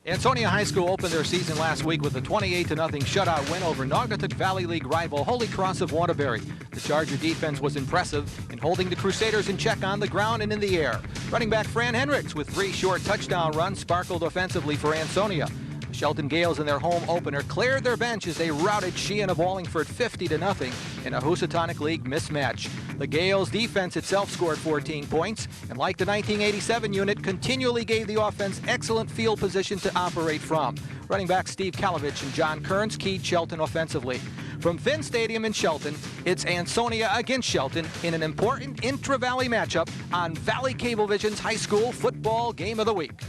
Ansonia High School opened their season last week with a 28-0 shutout win over Naugatuck Valley League rival Holy Cross of Waterbury. The Charger defense was impressive in holding the Crusaders in check on the ground and in the air. Running back Fran Hendricks with 3 short touchdown runs sparkled offensively for Ansonia. The Shelton Gales in their home opener cleared their bench as they routed Sheehan of Wallingford 50-0 in a Housatonic League mismatch. The Gales defense itself scored 14 points, and like the 1987 unit, continually gave the offense excellent field position to operate from. Running back Steve Kalovich and John Kearns keyed Shelton offensively. From Finn Stadium in Shelton, it's Ansonia against Shelton in an important intra-valley matchup on Valley Cablevision's High School Football Game of the Week.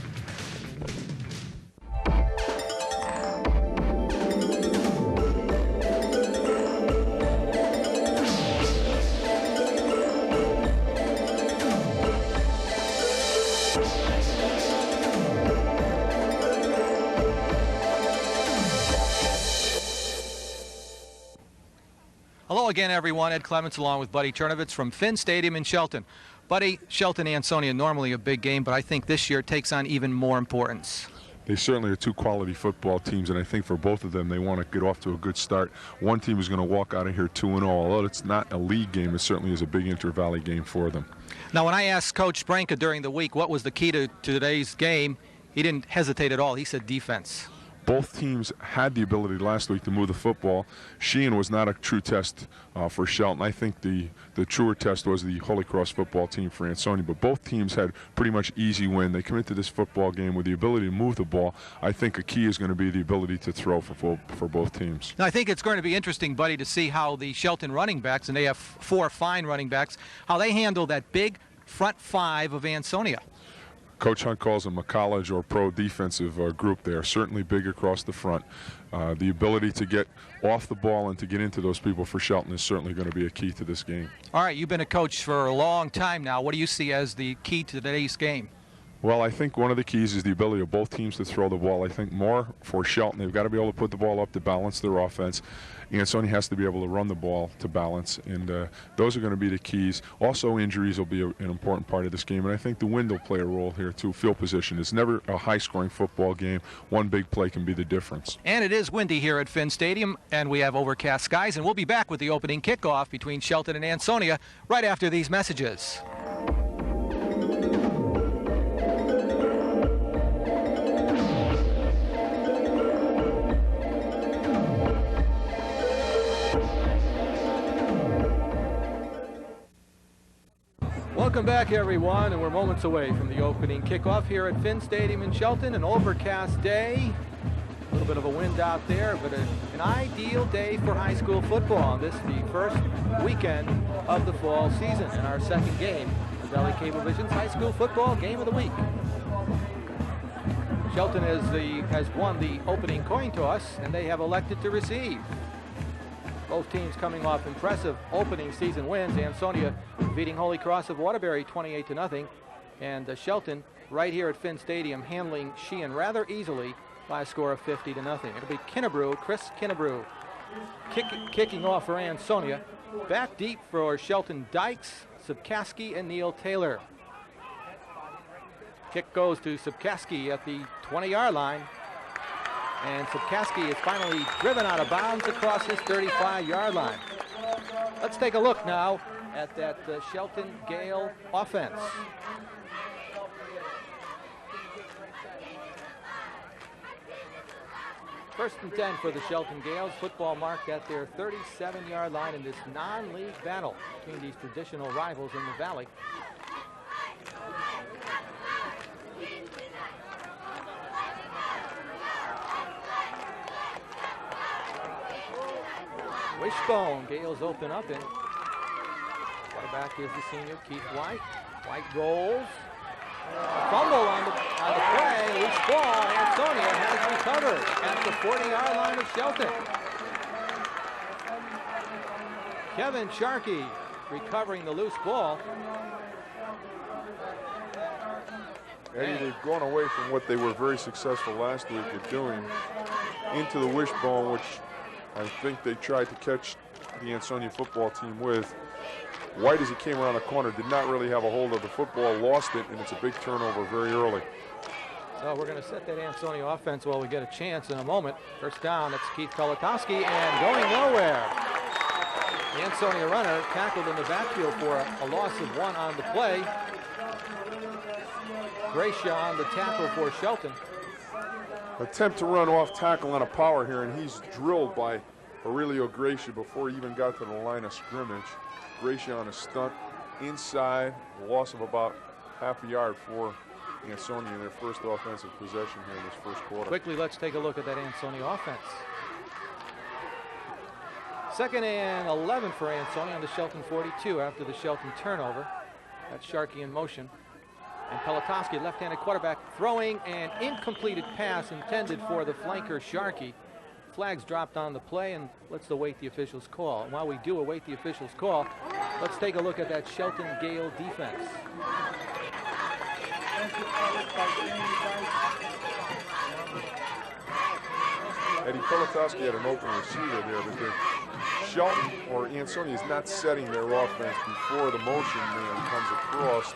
Hello again, everyone. Ed Clements along with Buddy Chernovitz from Finn Stadium in Shelton. Buddy, Shelton Ansonia, normally a big game, but I think this year it takes on even more importance. They certainly are 2 quality football teams, and I think for both of them, they want to get off to a good start. One team is going to walk out of here 2-0. Although it's not a league game, it certainly is a big inter-valley game for them. Now, when I asked Coach Branca during the week what was the key to today's game, he didn't hesitate at all. He said defense. Both teams had the ability last week to move the football. Sheehan was not a true test for Shelton. I think the truer test was the Holy Cross football team for Ansonia. But both teams had pretty much easy win. They come into this football game with the ability to move the ball. I think a key is going to be the ability to throw for both teams. Now, I think it's going to be interesting, Buddy, to see how the Shelton running backs, and they have 4 fine running backs, how they handle that big front 5 of Ansonia. Coach Hunt calls them a college or pro defensive group. They are certainly big across the front. The ability to get off the ball and to get into those people for Shelton is certainly going to be a key to this game. All right, you've been a coach for a long time now. What do you see as the key to today's game? Well, I think one of the keys is the ability of both teams to throw the ball. I think more for Shelton, they've got to be able to put the ball up to balance their offense. Ansonia has to be able to run the ball to balance, and those are going to be the keys. Also, injuries will be an important part of this game, and I think the wind will play a role here too. Field position is never a high-scoring football game. One big play can be the difference. And it is windy here at Finn Stadium, and we have overcast skies, and we'll be back with the opening kickoff between Shelton and Ansonia right after these messages. Welcome back, everyone, and we're moments away from the opening kickoff here at Finn Stadium in Shelton. An overcast day, a little bit of a wind out there, but an ideal day for high school football. This is the first weekend of the fall season, and our second game, the Valley Cablevision's High School Football Game of the Week. Shelton has won the opening coin toss, and they have elected to receive. Both teams coming off impressive opening season wins. Ansonia beating Holy Cross of Waterbury 28-0, and Shelton right here at Finn Stadium handling Sheehan rather easily by a score of 50-0. It'll be Kinnebrew, Chris Kinnebrew, kicking off for Ansonia. Back deep for Shelton, Dykes, Subkaski, and Neil Taylor. Kick goes to Subkaski at the 20-yard line. And Subkaski is finally driven out of bounds across his 35-yard line. Let's take a look now at that Shelton Gale offense. First and 10 for the Shelton Gales. Football marked at their 37-yard line in this non-league battle between these traditional rivals in the Valley. Wishbone, Gales open up, and quarterback is the senior Keith White. White rolls. Fumble on the play. Loose ball. Ansonia has recovered at the 40-yard line of Shelton. Kevin Sharkey recovering the loose ball. Eddie, they've gone away from what they were very successful last week at doing into the wishbone, which I think they tried to catch the Ansonia football team with. White, as he came around the corner, did not really have a hold of the football, lost it, and it's a big turnover very early. So we're going to set that Ansonia offense while we get a chance in a moment. First down, that's Keith Pelotowski, and going nowhere. The Ansonia runner tackled in the backfield for a loss of 1 on the play. Gracia on the tackle for Shelton. Attempt to run off tackle on a power here, and he's drilled by Aurelio Gracia before he even got to the line of scrimmage. Gracia on a stunt inside, loss of about half a yard for Ansonia in their first offensive possession here in this first quarter. Quickly, let's take a look at that Ansonia offense. 2nd and 11 for Ansonia on the Shelton 42 after the Shelton turnover. That's Sharkey in motion. And Pelotowski, left-handed quarterback, throwing an incompleted pass intended for the flanker Sharkey. Flags dropped on the play, and let's await the official's call. And while we do await the official's call, let's take a look at that Shelton Gale defense. Eddie Pelotowski had an open receiver there, but Shelton or Ansonia is not setting their offense before the motion man comes across,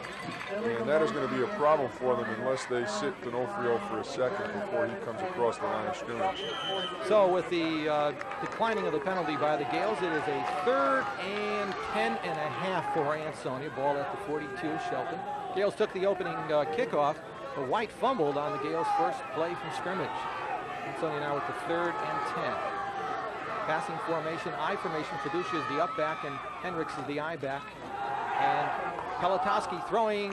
and that is going to be a problem for them unless they sit D'Onofrio for a second before he comes across the line of scrimmage. So with the declining of the penalty by the Gales, it is a 3rd and 10.5 for Ansonia. Ball at the 42, Shelton. Gales took the opening kickoff, but White fumbled on the Gales' first play from scrimmage. Ansonia now with the 3rd and 10. Passing formation, I formation. Fiducia is the up back and Hendricks is the I back. And Pelotowski throwing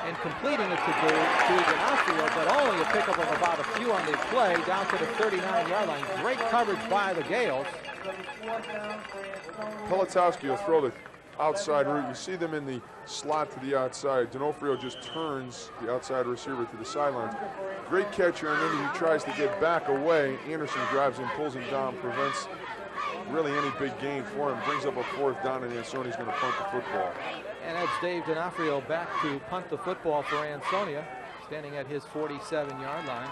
and completing it to D'Onofrio, but only a pickup of about a few on the play down to the 39-yard line. Great coverage by the Gales. Pelotowski will throw the outside route. You see them in the slot to the outside. D'Onofrio just turns the outside receiver to the sidelines. Great catcher, and then he tries to get back away. Anderson drives him, pulls him down, prevents really any big gain for him, brings up a 4th down, and Ansonia's going to punt the football. And that's Dave D'Onofrio back to punt the football for Ansonia, standing at his 47-yard line.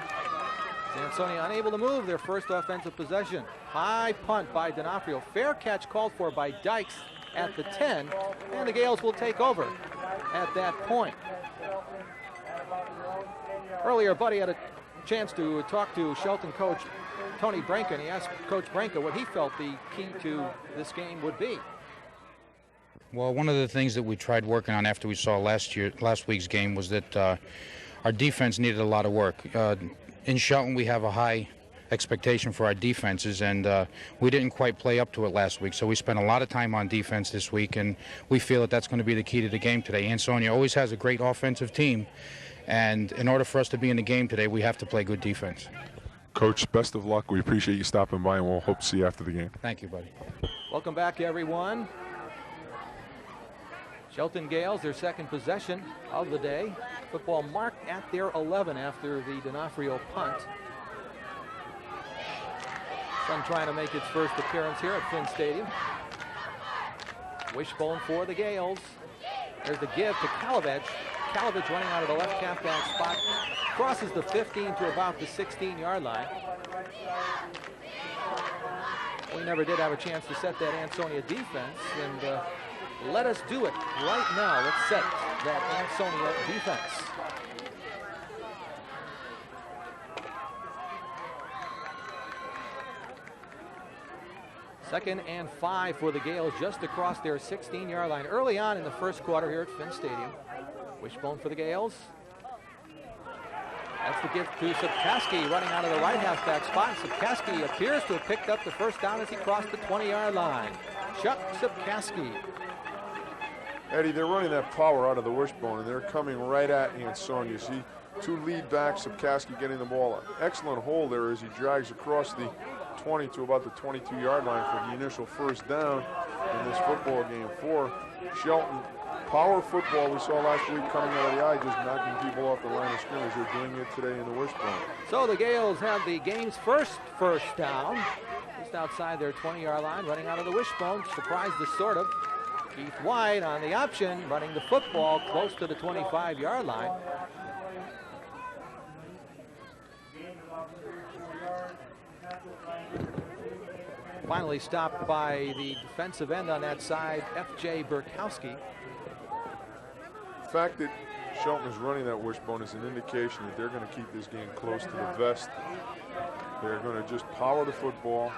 Ansonia unable to move their first offensive possession. High punt by D'Onofrio. Fair catch called for by Dykes at the 10, and the Gales will take over at that point. Earlier, Buddy had a chance to talk to Shelton coach Tony Branca, and he asked Coach Branca what he felt the key to this game would be. Well, one of the things that we tried working on after we saw last week's game was that our defense needed a lot of work. In Shelton, we have a high expectation for our defenses, and we didn't quite play up to it last week, so we spent a lot of time on defense this week, and we feel that that's going to be the key to the game today. Ansonia always has a great offensive team, and in order for us to be in the game today, we have to play good defense. Coach, best of luck. We appreciate you stopping by, and we'll hope to see you after the game. Thank you, buddy. Welcome back, everyone. Shelton Gales, their 2nd possession of the day. Football marked at their 11 after the D'Onofrio punt. Sun trying to make its first appearance here at Finn Stadium. Wishbone for the Gales. There's the give to Kalovich. Kalovich running out of the left halfback spot. Crosses the 15 to about the 16-yard line. We never did have a chance to set that Ansonia defense, and let us do it right now. Let's set that Ansonia defense. Second and 5 for the Gales just across their 16-yard line. Early on in the first quarter here at Finn Stadium. Wishbone for the Gales. That's the give to Subkaski running out of the right halfback spot. Subkaski appears to have picked up the first down as he crossed the 20-yard line. Chuck Subkaski. Eddie, they're running that power out of the wishbone, and they're coming right at Ansonia. You see 2 lead backs, Subkaski getting the ball. Excellent hold there as he drags across the 20 to about the 22-yard line for the initial first down in this football game for Shelton. Power football we saw last week coming out of the eye, just knocking people off the line of scrimmage. They're doing it today in the wishbone. So the Gales have the game's first down, just outside their 20-yard line, running out of the wishbone. Surprised us, sort of. Keith White on the option, running the football close to the 25-yard line. Finally stopped by the defensive end on that side, F.J. Burkowski. The fact that Shelton is running that wishbone is an indication that they're going to keep this game close to the vest. They're going to just power the football.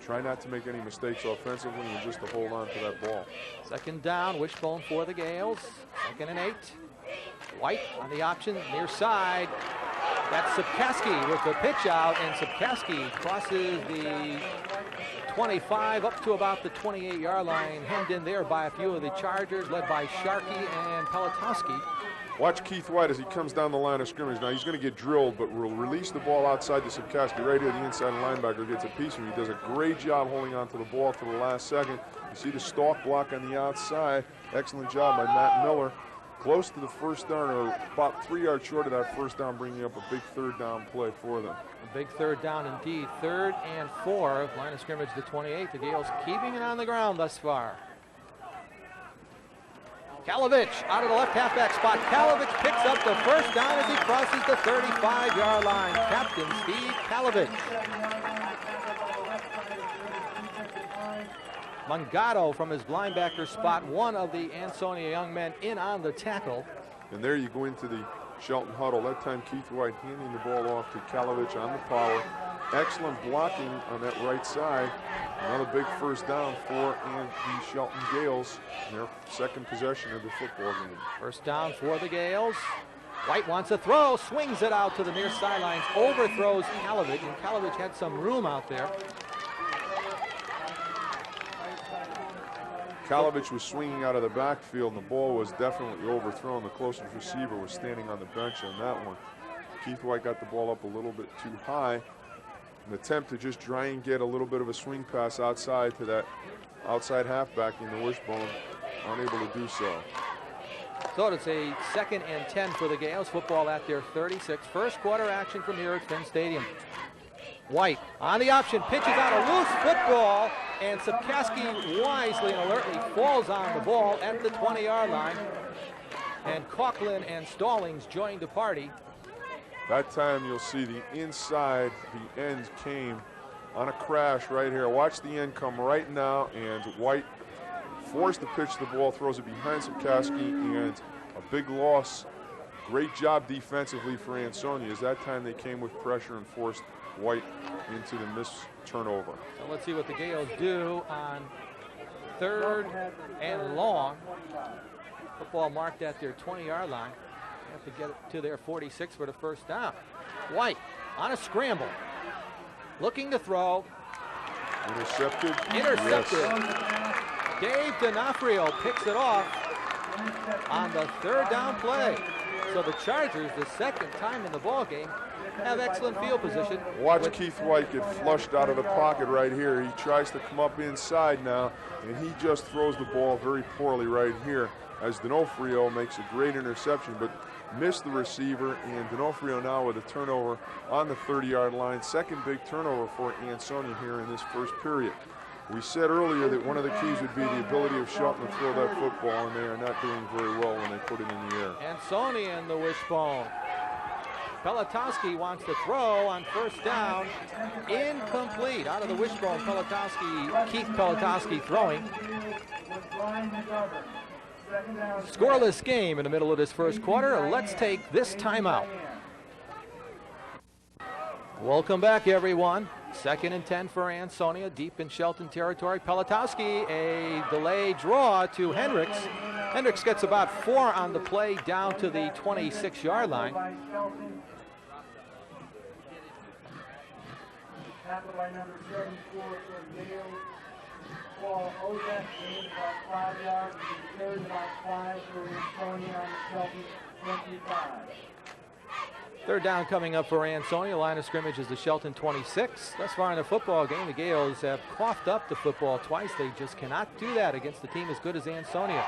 Try not to make any mistakes offensively and just to hold on to that ball. Second down, wishbone for the Gales. 2nd and 8. White on the option, near side. That's Sapkowski with the pitch out, and Sapkowski crosses the 25 up to about the 28-yard line, hemmed in there by a few of the Chargers, led by Sharkey and Pelotowski. Watch Keith White as he comes down the line of scrimmage. Now he's going to get drilled, but will release the ball outside to Sapkowski. Right here, the inside linebacker gets a piece of him. He does a great job holding on to the ball to the last second. You see the stalk block on the outside. Excellent job by Matt Miller. Close to the first down, or about 3 yards short of that first down, bringing up a big third down play for them. A big third down indeed. 3rd and 4. Line of scrimmage to 28. The Gales keeping it on the ground thus far. Kalovich out of the left halfback spot. Kalovich picks up the first down as he crosses the 35-yard line. Captain Steve Kalovich. Mungado from his linebacker spot, one of the Ansonia young men in on the tackle. And there you go into the Shelton huddle. That time Keith White handing the ball off to Kalovich on the power. Excellent blocking on that right side. Another big first down for the Shelton Gales in their second possession of the football game. First down for the Gales. White wants a throw, swings it out to the near sidelines, overthrows Kalovich, and Kalovich had some room out there. Kalovich was swinging out of the backfield, and the ball was definitely overthrown. The closest receiver was standing on the bench on that one. Keith White got the ball up a little bit too high. An attempt to just try and get a little bit of a swing pass outside to that outside halfback in the wishbone. Unable to do so. So it's a 2nd and 10 for the Gales. Football at their 36. First quarter action from here at Finn Stadium. White on the option, pitches out a loose football, and Sapkowski wisely and alertly falls on the ball at the 20-yard line. And Coughlin and Stallings joined the party. That time you'll see the inside, the end came on a crash right here. Watch the end come right now, and White forced to pitch the ball, throws it behind Sapkowski, and a big loss. Great job defensively for Ansonia, as that time they came with pressure and forced White into the missed turnover. So let's see what the Gales do on 3rd and long. Football marked at their 20-yard line. They have to get it to their 46 for the first down. White on a scramble, looking to throw. Intercepted. Intercepted. Yes. Dave D'Onofrio picks it off on the 3rd down play. So the Chargers, the 2nd time in the ball game, have excellent field position. Watch Keith White get flushed out of the pocket right here. He tries to come up inside now, and he just throws the ball very poorly right here, as D'Onofrio makes a great interception, but missed the receiver, and D'Onofrio now with a turnover on the 30-yard line. Second big turnover for Ansonia here in this first period. We said earlier that one of the keys would be the ability of Shelton to throw that football, and they are not doing very well when they put it in the air. Ansonia in the wishbone. Pelotowski wants to throw on first down. Incomplete. Out of the wishbone, Keith Pelotowski throwing. Scoreless game in the middle of this first quarter. Let's take this timeout. Welcome back, everyone. 2nd and 10 for Ansonia, deep in Shelton territory. Pelotowski, a delayed draw to Hendricks. Hendricks gets about 4 on the play down to the 26-yard line. Tackled by number 74 for the Gales. Paul Ozek gained about 5 yards. Carried about 5 for Ansonia on the Shelton 25. 3rd down coming up for Ansonia. Line of scrimmage is the Shelton 26. Thus far in the football game, the Gales have coughed up the football twice. They just cannot do that against a team as good as Ansonia.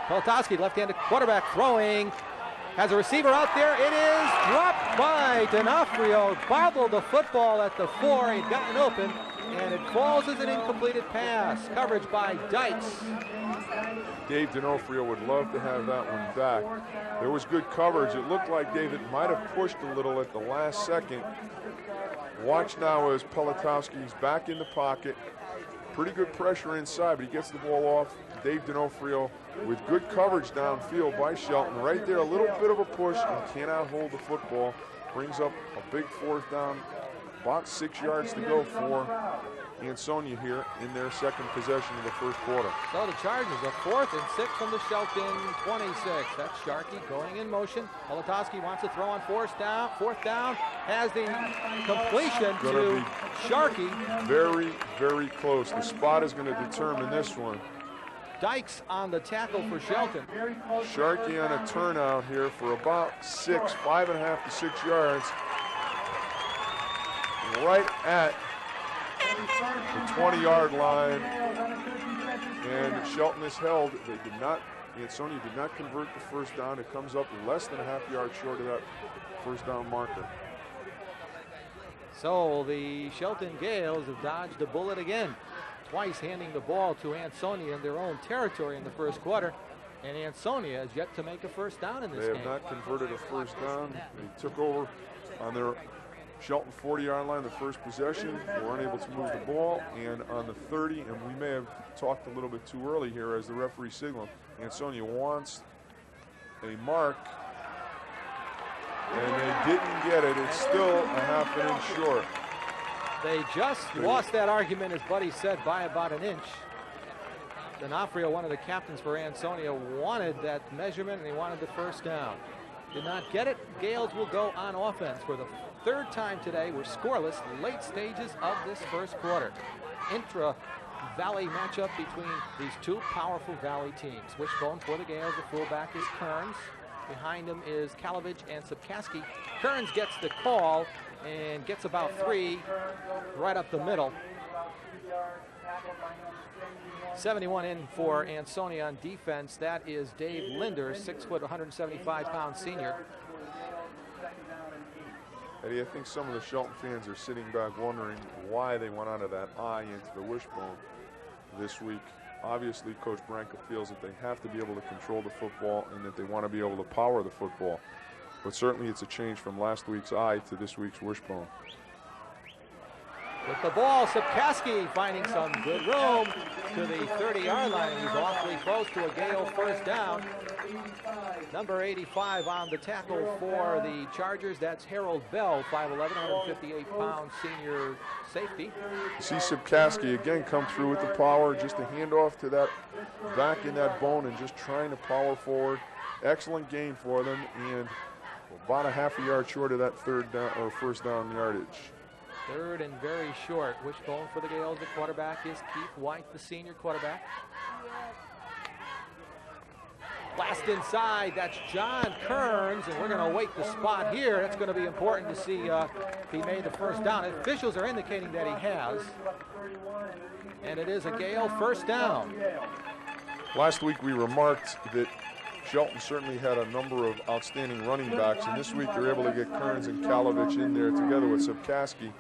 Pelotowski, left-handed quarterback, throwing. Has a receiver out there. It is dropped by D'Onofrio. Bobbled the football at the 4. He'd gotten open, and it falls as an incompleted pass. Coverage by Dykes. Dave D'Onofrio would love to have that one back. There was good coverage. It looked like David might have pushed a little at the last second. Watch now as Pelotowski's back in the pocket. Pretty good pressure inside, but he gets the ball off. Dave D'Onofrio with good coverage downfield by Shelton. Right there, a little bit of a push and cannot hold the football. Brings up a big 4th down, about 6 yards to go for Ansonia here in their second possession of the first quarter. So the Chargers, a 4th and 6 from the Shelton 26. That's Sharkey going in motion. Molotowski wants to throw on 4th down, has the completion to Sharkey. Very, very close. The spot is going to determine this one. Dykes on the tackle for Shelton. Sharkey on a turnout here for about 5.5 to 6 yards. Right at the 20-yard line, and Shelton is held. Ansonia did not convert the first down. It comes up less than a half yard short of that first down marker. So the Shelton Gales have dodged a bullet again, twice handing the ball to Ansonia in their own territory in the first quarter, and Ansonia has yet to make a first down in this game. They have not converted a first down. They took over on their Shelton 40-yard line the first possession. They were unable to move the ball, and on the 30, and we may have talked a little bit too early here as the referee signaled, Ansonia wants a mark, and they didn't get it. It's still a half an inch short. They just lost that argument, as Buddy said, by about an inch. D'Onofrio, one of the captains for Ansonia, wanted that measurement, and he wanted the first down. Did not get it. Gales will go on offense for the 3rd time today. We're scoreless late stages of this first quarter. Intra-Valley matchup between these two powerful Valley teams. Wishbone for the Gales. The fullback is Kearns. Behind him is Kalovich and Sapkaski. Kearns gets the call and gets about 3 right up the middle. 71 in for Ansonia on defense. That is Dave Linder, 6 foot, 175-pound senior. Eddie, I think some of the Shelton fans are sitting back wondering why they went out of that eye into the wishbone this week. Obviously, Coach Branca feels that they have to be able to control the football and that they want to be able to power the football. But certainly it's a change from last week's eye to this week's wishbone. With the ball, Sapkaski finding some good room to the 30-yard line. He's awfully close to a Gale first down. Number 85 on the tackle for the Chargers. That's Harold Bell, 5'11", 158-pound senior safety. You see Sapkaski again come through with the power, just a handoff to that back in that bone and just trying to power forward. Excellent gain for them, and about a half a yard short of that third down or first down yardage. 3rd and very short. Wishbone for the Gales. The quarterback is Keith White, the senior quarterback. Blast inside. That's John Kearns, and we're going to wait the spot here. That's going to be important to see if he made the first down. Officials are indicating that he has, and it is a Gale first down. Last week we remarked that Shelton certainly had a number of outstanding running backs, and this week they're able to get Kearns and Kalovich in there together with Sapkaski.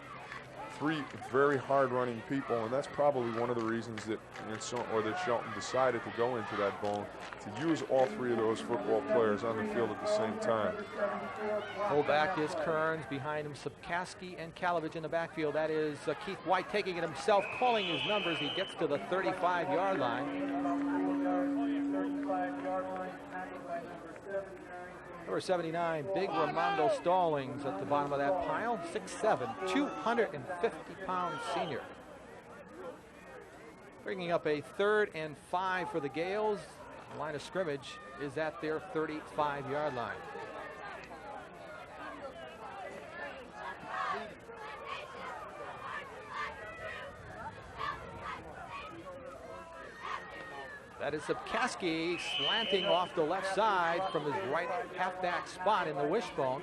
3 very hard-running people, and that's probably one of the reasons that Shelton decided to go into that bone, to use all 3 of those football players on the field at the same time. Fullback is Kearns. Behind him, Sapkaski and Kalovich in the backfield. That is Keith White taking it himself, calling his numbers. He gets to the 35-yard line. Number 79, Big Ramondo Stallings at the bottom of that pile. 6'7", 250-pound senior. Bringing up a 3rd and 5 for the Gales. The line of scrimmage is at their 35-yard line. That is Sapkaski slanting off the left side from his right halfback spot in the wishbone.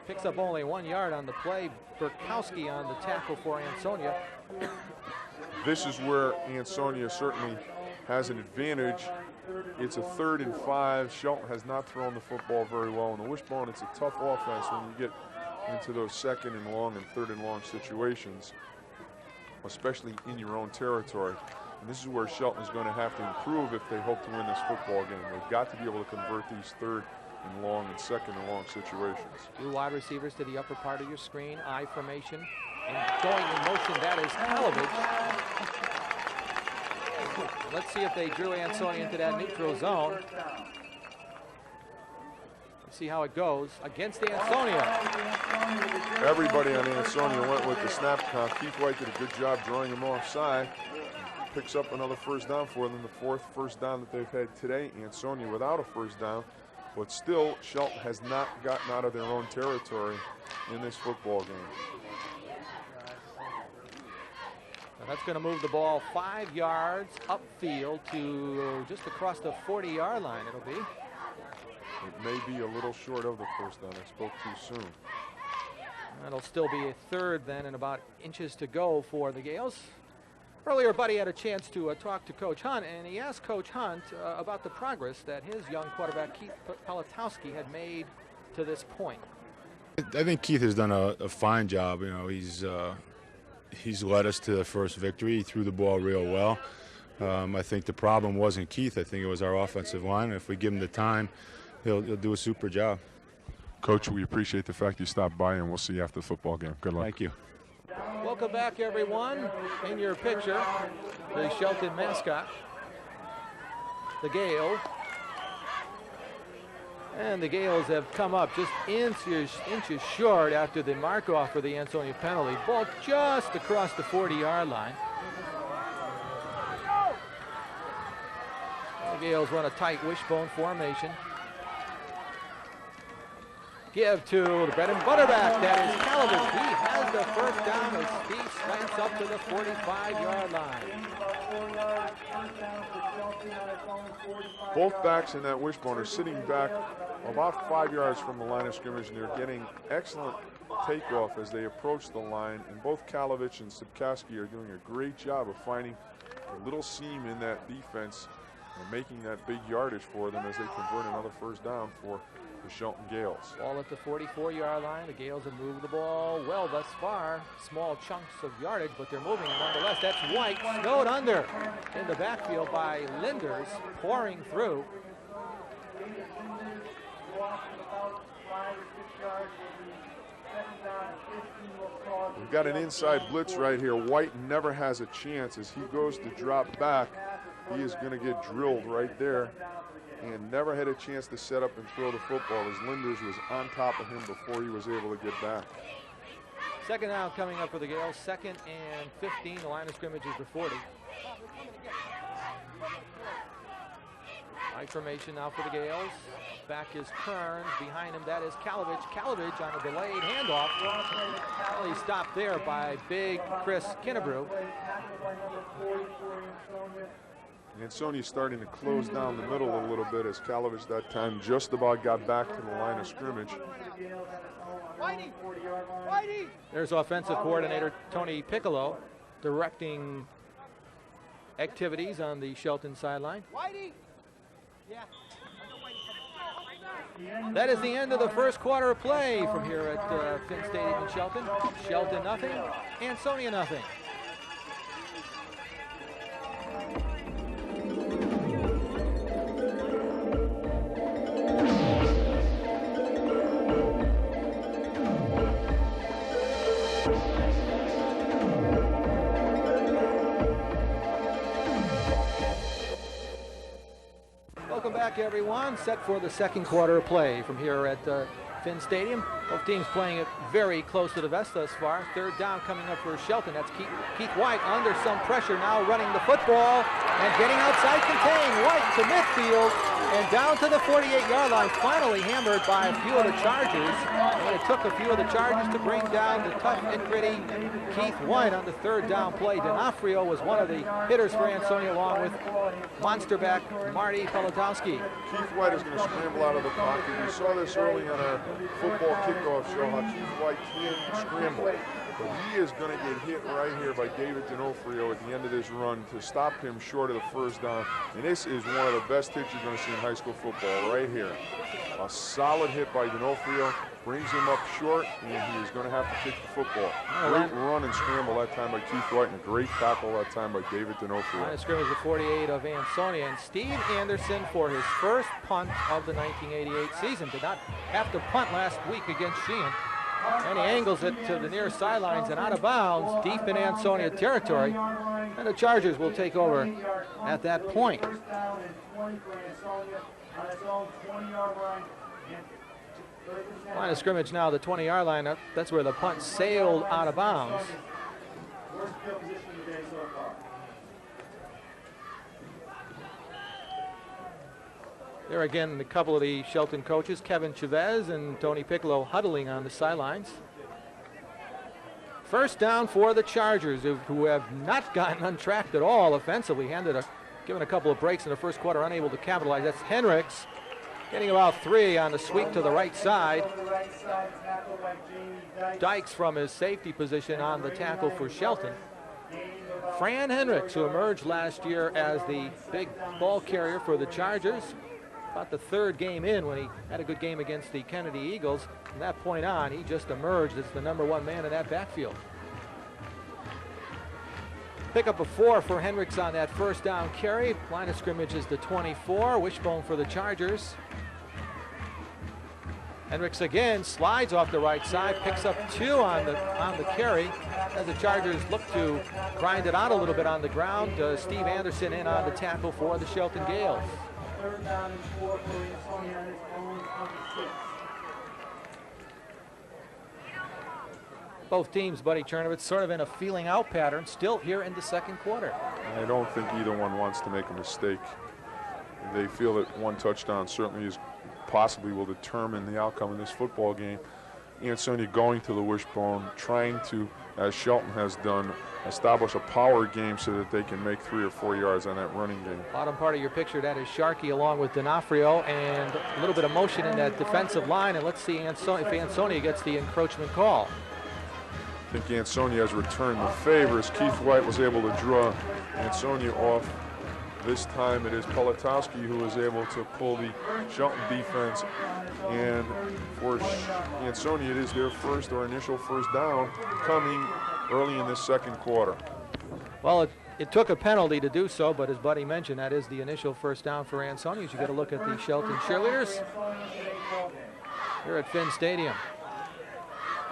Picks up only 1 yard on the play. Burkowski on the tackle for Ansonia. This is where Ansonia certainly has an advantage. It's a 3rd and 5. Shelton has not thrown the football very well in the wishbone. It's a tough offense when you get into those 2nd and long and 3rd and long situations, especially in your own territory. And this is where Shelton is going to have to improve if they hope to win this football game. They've got to be able to convert these 3rd and long and 2nd and long situations. 2 wide receivers to the upper part of your screen. I formation. And going in motion, that is Kalovich. Let's see if they drew Ansonia into that neutral zone. Let's see how it goes against Ansonia. Everybody on Ansonia went with the snap count. Keith White did a good job drawing him offside. Picks up another first down for them, the fourth first down that they've had today. Ansonia without a first down, but still Shelton has not gotten out of their own territory in this football game. Now that's going to move the ball 5 yards upfield to just across the 40-yard line. It'll be. It may be a little short of the first down. I spoke too soon. That'll still be a third then, and about inches to go for the Gales. Earlier, Buddy had a chance to talk to Coach Hunt, and he asked Coach Hunt about the progress that his young quarterback, Keith Pelotowski, had made to this point. I think Keith has done a fine job. You know, he's led us to the first victory. He threw the ball real well. I think the problem wasn't Keith. I think it was our offensive line. If we give him the time, he'll do a super job. Coach, we appreciate the fact you stopped by, and we'll see you after the football game. Good luck. Thank you. Welcome back, everyone. In your picture, the Shelton mascot, the Gale. And the Gales have come up just inches short after the mark-off for the Ansonia penalty. Ball just across the 40-yard line. The Gales run a tight wishbone formation. Give to the bread and butter back. That is Calavich. He has the first down as he slants up to the 45-yard line. Both backs in that wishbone are sitting back about 5 yards from the line of scrimmage, and they're getting excellent takeoff as they approach the line. And both Calavich and Sipkowski are doing a great job of finding a little seam in that defense and making that big yardage for them as they convert another first down for the Shelton Gales. Ball at the 44-yard line. The Gales have moved the ball well thus far. Small chunks of yardage, but they're moving nonetheless. That's White, snowed under in the backfield by Linders, pouring through. We've got an inside blitz right here. White never has a chance as he goes to drop back. He is going to get drilled right there, and never had a chance to set up and throw the football as Linders was on top of him before he was able to get back. Second down coming up for the Gales. 2nd and 15. The line of scrimmage is the 40. High formation now for the Gales. Back is Kearns. Behind him, that is Calavich. Calavich on a delayed handoff. Well, he stopped there by big Chris Kinnebrew. Ansonia's starting to close down the middle a little bit as Calavich that time just about got back to the line of scrimmage. There's offensive coordinator Tony Piccolo directing activities on the Shelton sideline. That is the end of the first quarter of play from here at Finn Stadium in Shelton. Shelton nothing, Ansonia nothing. Welcome back, everyone. Set for the second quarter of play from here at Finn Stadium. Both teams playing it very close to the vest thus far. Third down coming up for Shelton. That's Keith White under some pressure now, running the football and getting outside contained. White to midfield and down to the 48-yard line. Finally hammered by a few of the Chargers. And it took a few of the Chargers to bring down the tough and gritty Keith White on the third down play. D'Onofrio was one of the hitters for Ansonia, along with monster back Marty Pelotowski. Keith White is going to scramble out of the pocket. We saw this early on our football kickoff show, how Keith White can scramble. But he is going to get hit right here by David D'Onofrio at the end of this run to stop him short of the first down. And this is one of the best hits you're going to see in high school football right here. A solid hit by D'Onofrio, brings him up short, and he is going to have to kick the football. Great run and scramble that time by Keith White, and a great tackle that time by David D'Onofrio. Line of scrimmage the 48 of Ansonia, and Steve Anderson for his first punt of the 1988 season. Did not have to punt last week against Sheehan. And he angles it to the near sidelines and out of bounds, deep in Ansonia territory. And the Chargers will take over at that point. First down and 20 for Ansonia on its own 20-yard line. Line of scrimmage now, the 20-yard line. That's where the punt sailed out of bounds. Worst field position today so far. There again, a couple of the Shelton coaches, Kevin Chavez and Tony Piccolo, huddling on the sidelines. First down for the Chargers, who have not gotten untracked at all offensively. Given a couple of breaks in the first quarter, unable to capitalize. That's Henricks getting about 3 on the sweep to the right side. Dykes from his safety position on the tackle for Shelton. Fran Henricks, who emerged last year as the big ball carrier for the Chargers. About the third game in when he had a good game against the Kennedy Eagles. From that point on, he just emerged as the #1 man in that backfield. Pick up a 4 for Henricks on that first down carry. Line of scrimmage is the 24. Wishbone for the Chargers. Henricks again slides off the right side, picks up 2 on the carry as the Chargers look to grind it out a little bit on the ground. Steve Anderson in on the tackle for the Shelton Gales. Third down and 4 for Ansonia on its own 26. Both teams, Buddy Chernovitz, sort of in a feeling out pattern still here in the second quarter. I don't think either one wants to make a mistake. They feel that one touchdown certainly possibly will determine the outcome of this football game. Ansonia going to the wishbone, trying to, as Shelton has done, establish a power game so that they can make 3 or 4 yards on that running game. Bottom part of your picture, that is Sharkey along with D'Onofrio, and a little bit of motion in that defensive line, and let's see if Ansonia gets the encroachment call. I think Ansonia has returned the favors. Keith White was able to draw Ansonia off. This time it is Politowski who was able to pull the Shelton defense, and for Ansonia it is their first or initial first down coming early in this second quarter. Well, it took a penalty to do so, but as Buddy mentioned, that is the initial first down for Ansonia. You get a look at the Shelton cheerleaders here at Finn Stadium.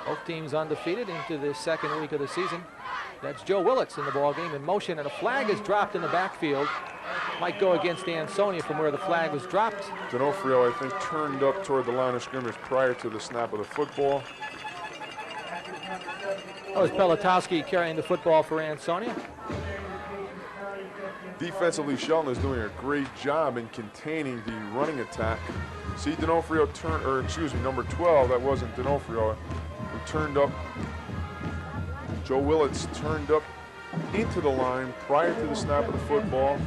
Both teams undefeated into the second week of the season. That's Joe Willits in the ballgame in motion, and a flag is dropped in the backfield. Might go against Ansonia from where the flag was dropped. D'Onofrio, I think, turned up toward the line of scrimmage prior to the snap of the football. That was Pelotowski carrying the football for Ansonia. Defensively, Shelton is doing a great job in containing the running attack. See D'Onofrio number 12, that wasn't D'Onofrio, who turned up. Joe Willits turned up into the line prior to the snap of the football.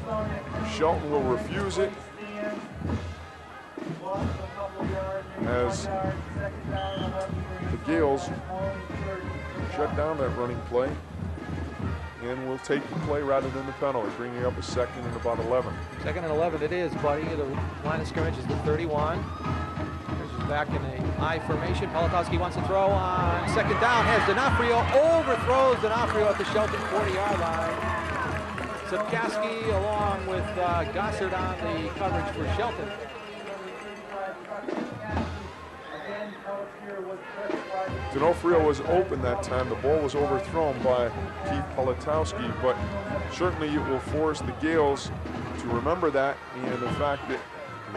Shelton will refuse it as the Gales shut down that running play and will take the play rather than the penalty, bringing up a second and about 11. Second and 11 it is, Buddy. The line of scrimmage is the 31. There's back in a I formation. Politowski wants to throw on second down. Has D'Onofrio, overthrows D'Onofrio at the Shelton 40-yard line. Sapkowski along with Gossard on the coverage for Shelton. D'Onofrio was open that time. The ball was overthrown by Keith Politowski, but certainly it will force the Gales to remember that, and the fact that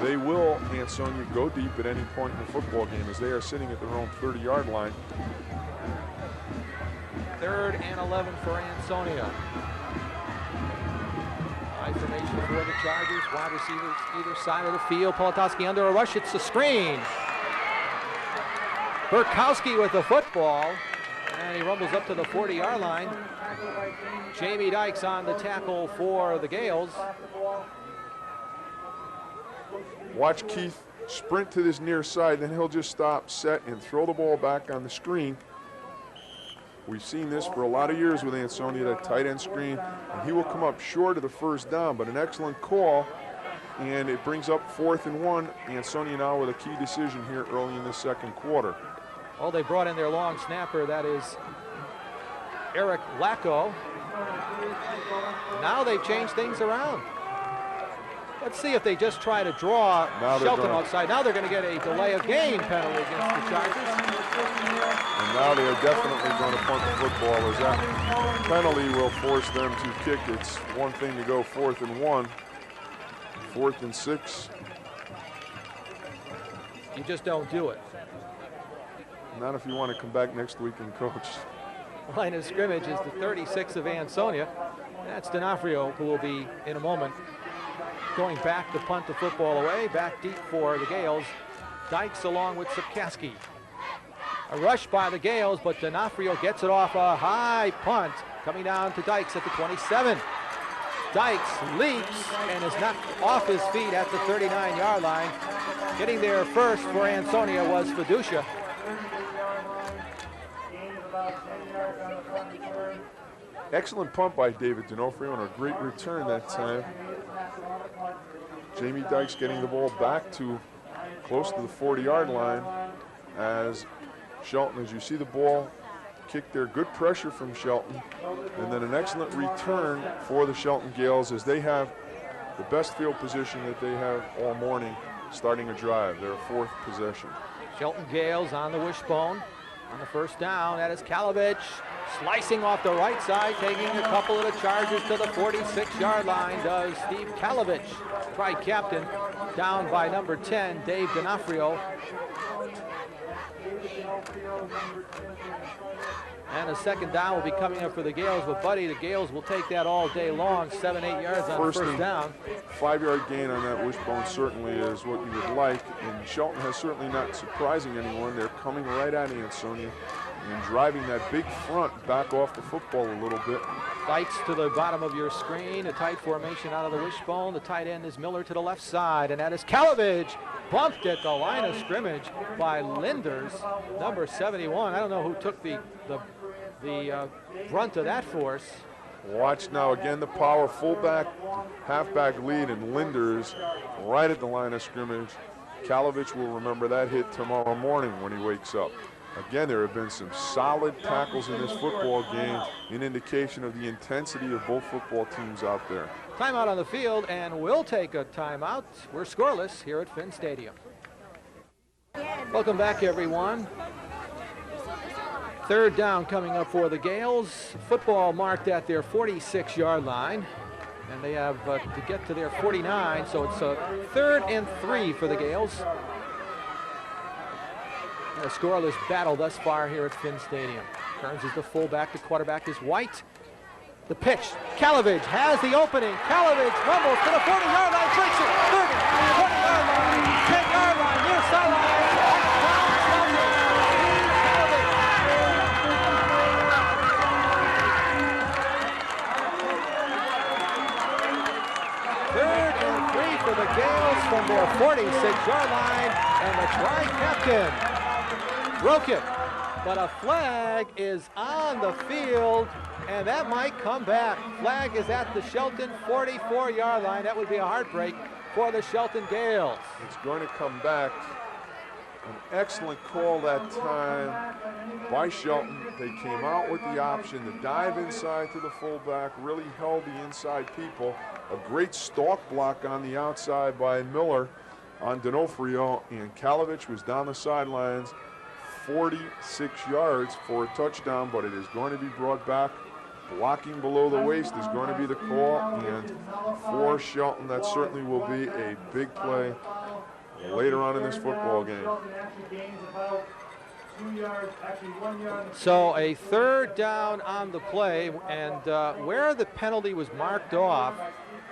they will, Ansonia, go deep at any point in the football game as they are sitting at their own 30-yard line. Third and 11 for Ansonia. High formation for the Chargers. Wide receivers either side of the field. Politowski under a rush. It's a screen. Burkowski with the football, and he rumbles up to the 40-yard line. Jamie Dykes on the tackle for the Gales. Watch Keith sprint to this near side, then he'll just stop, set, and throw the ball back on the screen. We've seen this for a lot of years with Ansonia, that tight end screen, and he will come up short of the first down, but an excellent call, and it brings up 4th and 1. Ansonia now with a key decision here early in the second quarter. Well, they brought in their long snapper, that is Eric Lacko. Now they've changed things around. Let's see if they just try to draw Shelton outside. Now they're going to get a delay of game penalty against the Chargers. And Now they are definitely going to punt the football, as that penalty will force them to kick. It's one thing to go 4th and 1, 4th and 6. You just don't do it. Not if you want to come back next week and coach. Line of scrimmage is the 36 of Ansonia. That's D'Onofrio, who will be, in a moment, going back to punt the football away. Back deep for the Gales. Dykes along with Sipkaski. A rush by the Gales, but D'Onofrio gets it off a high punt. Coming down to Dykes at the 27. Dykes leaps and is knocked off his feet at the 39-yard line. Getting there first for Ansonia was Fiducia. Excellent punt by David D'Onofrio and a great return that time. Jamie Dykes getting the ball back to close to the 40-yard line as Shelton, as you see the ball kick there, good pressure from Shelton, and then an excellent return for the Shelton Gales as they have the best field position that they have all morning starting a drive, their 4th possession. Shelton Gales on the wishbone on the first down. That is Kalovich slicing off the right side, taking a couple of the Chargers to the 46-yard line does Steve Kalovich. Tri-captain down by number 10, Dave D'Onofrio. And a second down will be coming up for the Gales, but Buddy, the Gales will take that all day long, 7-8 yards on first down. 5-yard gain on that wishbone certainly is what you would like, and Shelton has certainly not surprising anyone. They're coming right at Ansonia and driving that big front back off the football a little bit. Dykes to the bottom of your screen, a tight formation out of the wishbone. The tight end is Miller to the left side, and that is Kalovich, bumped at the line of scrimmage by Linders, number 71. I don't know who took the brunt of that force. Watch now again the power fullback, halfback lead, and Linders right at the line of scrimmage. Kalovich will remember that hit tomorrow morning when he wakes up. Again, there have been some solid tackles in this football game, an indication of the intensity of both football teams out there. Timeout on the field, and we'll take a timeout. We're scoreless here at Finn Stadium. Welcome back, everyone. Third down coming up for the Gales. Football marked at their 46-yard line, and they have to get to their 49, so it's a 3rd and 3 for the Gales. A scoreless battle thus far here at Finn Stadium. Kearns is the fullback, the quarterback is White. The pitch, Kalovich has the opening. Kalovich rumbles to the 40-yard line, breaks it, 30, 20-yard line, 10-yard line, near sideline. Third and 3 for the Gales from their 46-yard line, and the tri-captain broke it, but a flag is on the field, and that might come back. Flag is at the Shelton 44-yard line. That would be a heartbreak for the Shelton Gales. It's going to come back. An excellent call that time by Shelton. They came out with the option to dive inside to the fullback, really held the inside people. A great stalk block on the outside by Miller on D'Onofrio, and Kalovich was down the sidelines 46 yards for a touchdown, but it is going to be brought back. Blocking below the waist is going to be the call, and for Shelton, that certainly will be a big play later on in this football game. So a third down on the play, and where the penalty was marked off,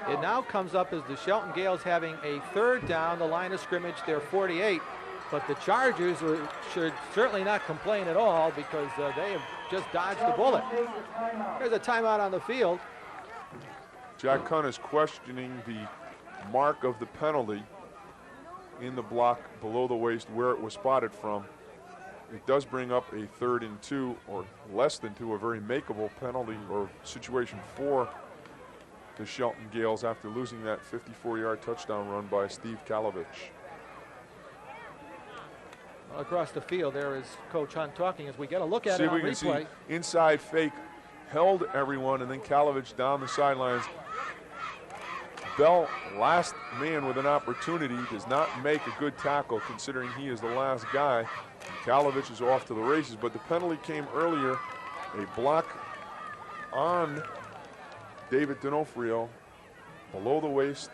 it now comes up as the Shelton Gales having a third down, the line of scrimmage, their 48. But the Chargers should certainly not complain at all because they have just dodged the bullet. There's a timeout on the field. Jack Hunt is questioning the mark of the penalty in the block below the waist where it was spotted from. It does bring up a 3rd and 2 or less than 2, a very makeable penalty or situation for the Shelton Gales after losing that 54-yard touchdown run by Steve Kalovich. Across the field, there is Coach Hunt talking as we get a look at it on replay. See inside fake, held everyone, and then Kalovich down the sidelines Bell, last man with an opportunity, does not make a good tackle considering he is the last guy. Kalovich is off to the races, but the penalty came earlier. A block on David D'Onofrio below the waist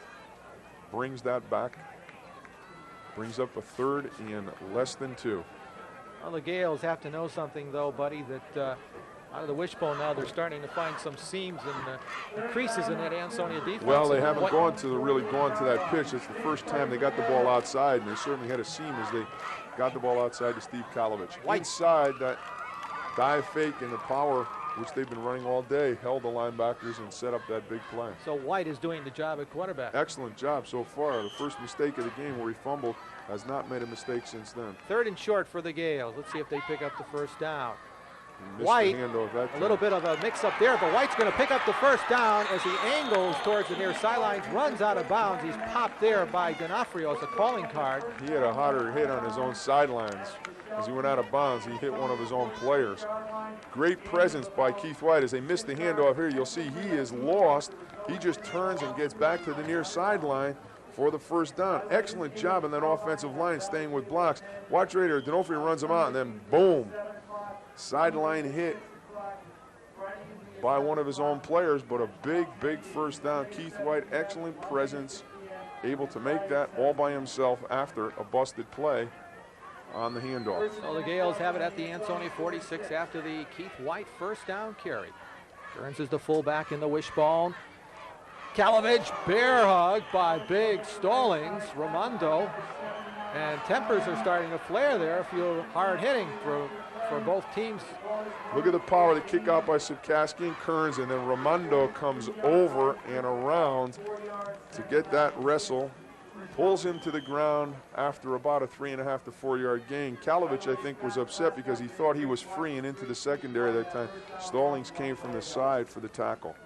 brings that back. Brings up a third and less than 2. Well, the Gales have to know something, though, buddy, that out of the wishbone now they're starting to find some seams and creases in that Ansonia defense. Well, they haven't really gone to that pitch. It's the first time they got the ball outside, and they certainly had a seam as they got the ball outside to Steve Kalovich. Inside, that dive fake and the power, which they've been running all day, held the linebackers and set up that big play. So White is doing the job at quarterback. Excellent job so far. The first mistake of the game where he fumbled, has not made a mistake since then. 3rd and short for the Gales. Let's see if they pick up the first down. White, a little bit of a mix-up there, but White's going to pick up the first down as he angles towards the near sidelines, runs out of bounds. He's popped there by D'Onofrio as a calling card. He had a harder hit on his own sidelines. As he went out of bounds, he hit one of his own players. Great presence by Keith White. As they missed the handoff here, you'll see he is lost. He just turns and gets back to the near sideline for the first down. Excellent job in that offensive line staying with blocks. Watch right here, D'Onofrio runs him out, and then boom. Sideline hit by one of his own players, but a big, big first down. Keith White, excellent presence, able to make that all by himself after a busted play on the handoff. So the Gales have it at the Ansonia 46 after the Keith White first down carry. Burns is the fullback in the wishbone. Kalovich, bear hug by big Stallings, Raimondo, and tempers are starting to flare there. A few hard hitting for both teams. Look at the power, the kick out by Subkaski and Kearns, and then Raimondo comes over and around to get that wrestle. Pulls him to the ground after about a 3.5 to 4 yard gain. Kalovich, I think, was upset because he thought he was free and into the secondary that time. Stallings came from the side for the tackle.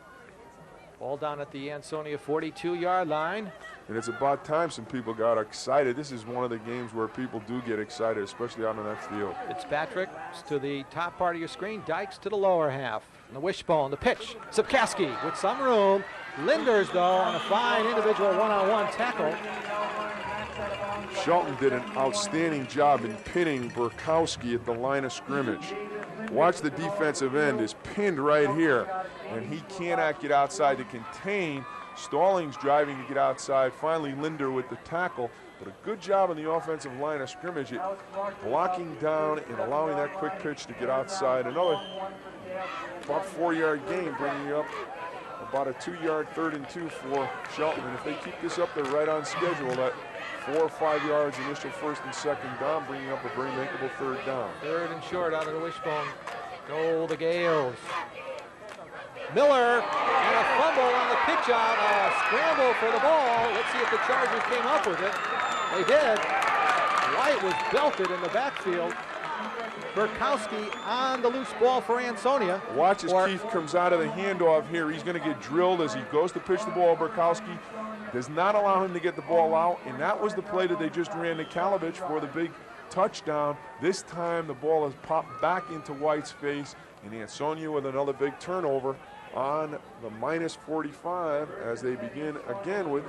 Ball down at the Ansonia 42-yard line. And it's about time some people got excited. This is one of the games where people do get excited, especially out on that field. Fitzpatrick to the top part of your screen. Dykes to the lower half. And the wishbone, the pitch. Subkaski with some room. Linders, though, on a fine individual one-on-one tackle. Shelton did an outstanding job in pinning Burkowski at the line of scrimmage. Watch, the defensive end is pinned right here, and he cannot get outside to contain. Stallings driving to get outside. Finally, Linder with the tackle. But a good job on the offensive line of scrimmage at blocking down and allowing that quick pitch to get outside. Another about 4 yard gain, bringing up about a 2 yard 3rd and 2 for Shelton. And if they keep this up, they're right on schedule. That 4 or 5 yards initial 1st and 2nd down, bringing up a very makeable 3rd down. 3rd and short out of the wishbone. Go the Gales. Miller and a fumble on the pitch out. A scramble for the ball. Let's see if the Chargers came up with it. They did. White was belted in the backfield. Burkowski on the loose ball for Ansonia. Watch as Keith comes out of the handoff here. He's going to get drilled as he goes to pitch the ball. Burkowski does not allow him to get the ball out, and that was the play that they just ran to Kalovich for the big touchdown. This time the ball is popped back into White's face, and Ansonia with another big turnover on the -45 as they begin again with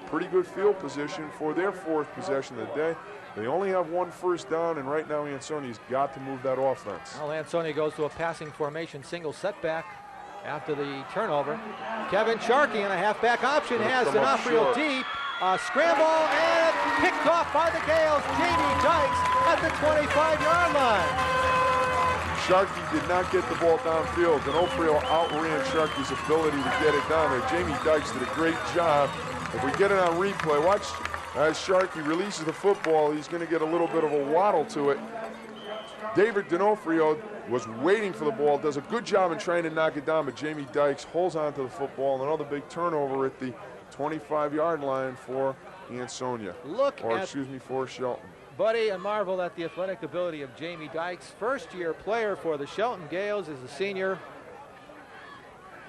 pretty good field position for their 4th possession of the day. They only have 1 first down, and right now Ansonia's got to move that offense. Well, Ansonia goes to a passing formation, single setback after the turnover. Kevin Sharkey in a halfback option has D'Onofrio deep. Scramble and picked off by the Gales. Jamie Dykes at the 25-yard line. Sharkey did not get the ball downfield. D'Onofrio outran Sharkey's ability to get it down there. Jamie Dykes did a great job. If we get it on replay, watch as Sharkey releases the football. He's going to get a little bit of a waddle to it. David D'Onofrio was waiting for the ball, does a good job in trying to knock it down, but Jamie Dykes holds on to the football, and another big turnover at the 25-yard line for Ansonia. For Shelton. Buddy, and marvel at the athletic ability of Jamie Dykes. First-year player for the Shelton Gales as a senior.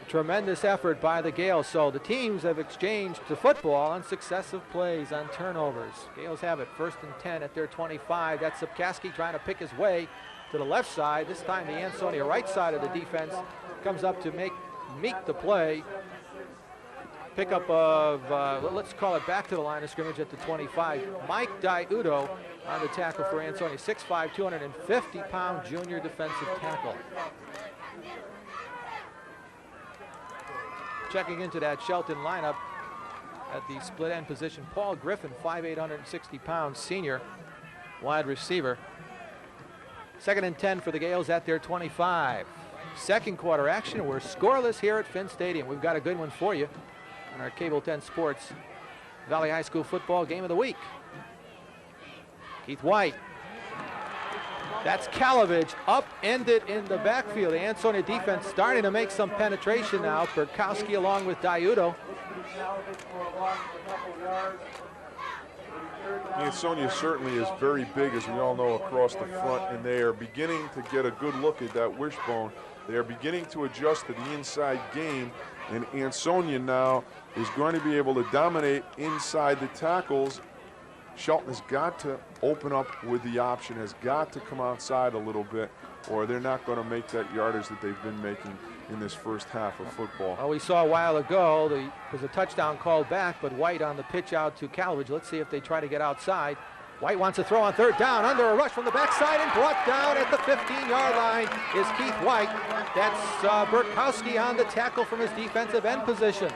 Tremendous effort by the Gales. So the teams have exchanged the football on successive plays on turnovers. Gales have it 1st and 10 at their 25. That's Subkaski trying to pick his way to the left side. This time the Ansonia right side of the defense comes up to meet the play. pickup of, let's call it back to the line of scrimmage at the 25. Mike Diudo on the tackle for Ansonia. 6'5", 250-pound junior defensive tackle. Checking into that Shelton lineup at the split end position, Paul Griffin, 5'8", 160 pounds, senior wide receiver. 2nd and 10 for the Gales at their 25. Second quarter action. We're scoreless here at Finn Stadium. We've got a good one for you on our Cable 10 Sports Valley High School football game of the week. Keith White. That's Kalovich upended in the backfield. The Ansonia defense starting to make some penetration now. Burkowski along with Diudo. Ansonia certainly is very big, as we all know, across the front, and they are beginning to get a good look at that wishbone. They are beginning to adjust to the inside game, and Ansonia now is going to be able to dominate inside the tackles. Shelton has got to open up with the option, has got to come outside a little bit, or they're not going to make that yardage that they've been making in this first half of football. Well, we saw a while ago, there was a touchdown called back, but White on the pitch out to Kalovich. Let's see if they try to get outside. White wants to throw on 3rd down, under a rush from the backside, and brought down at the 15-yard line is Keith White. That's Burkowski on the tackle from his defensive end position.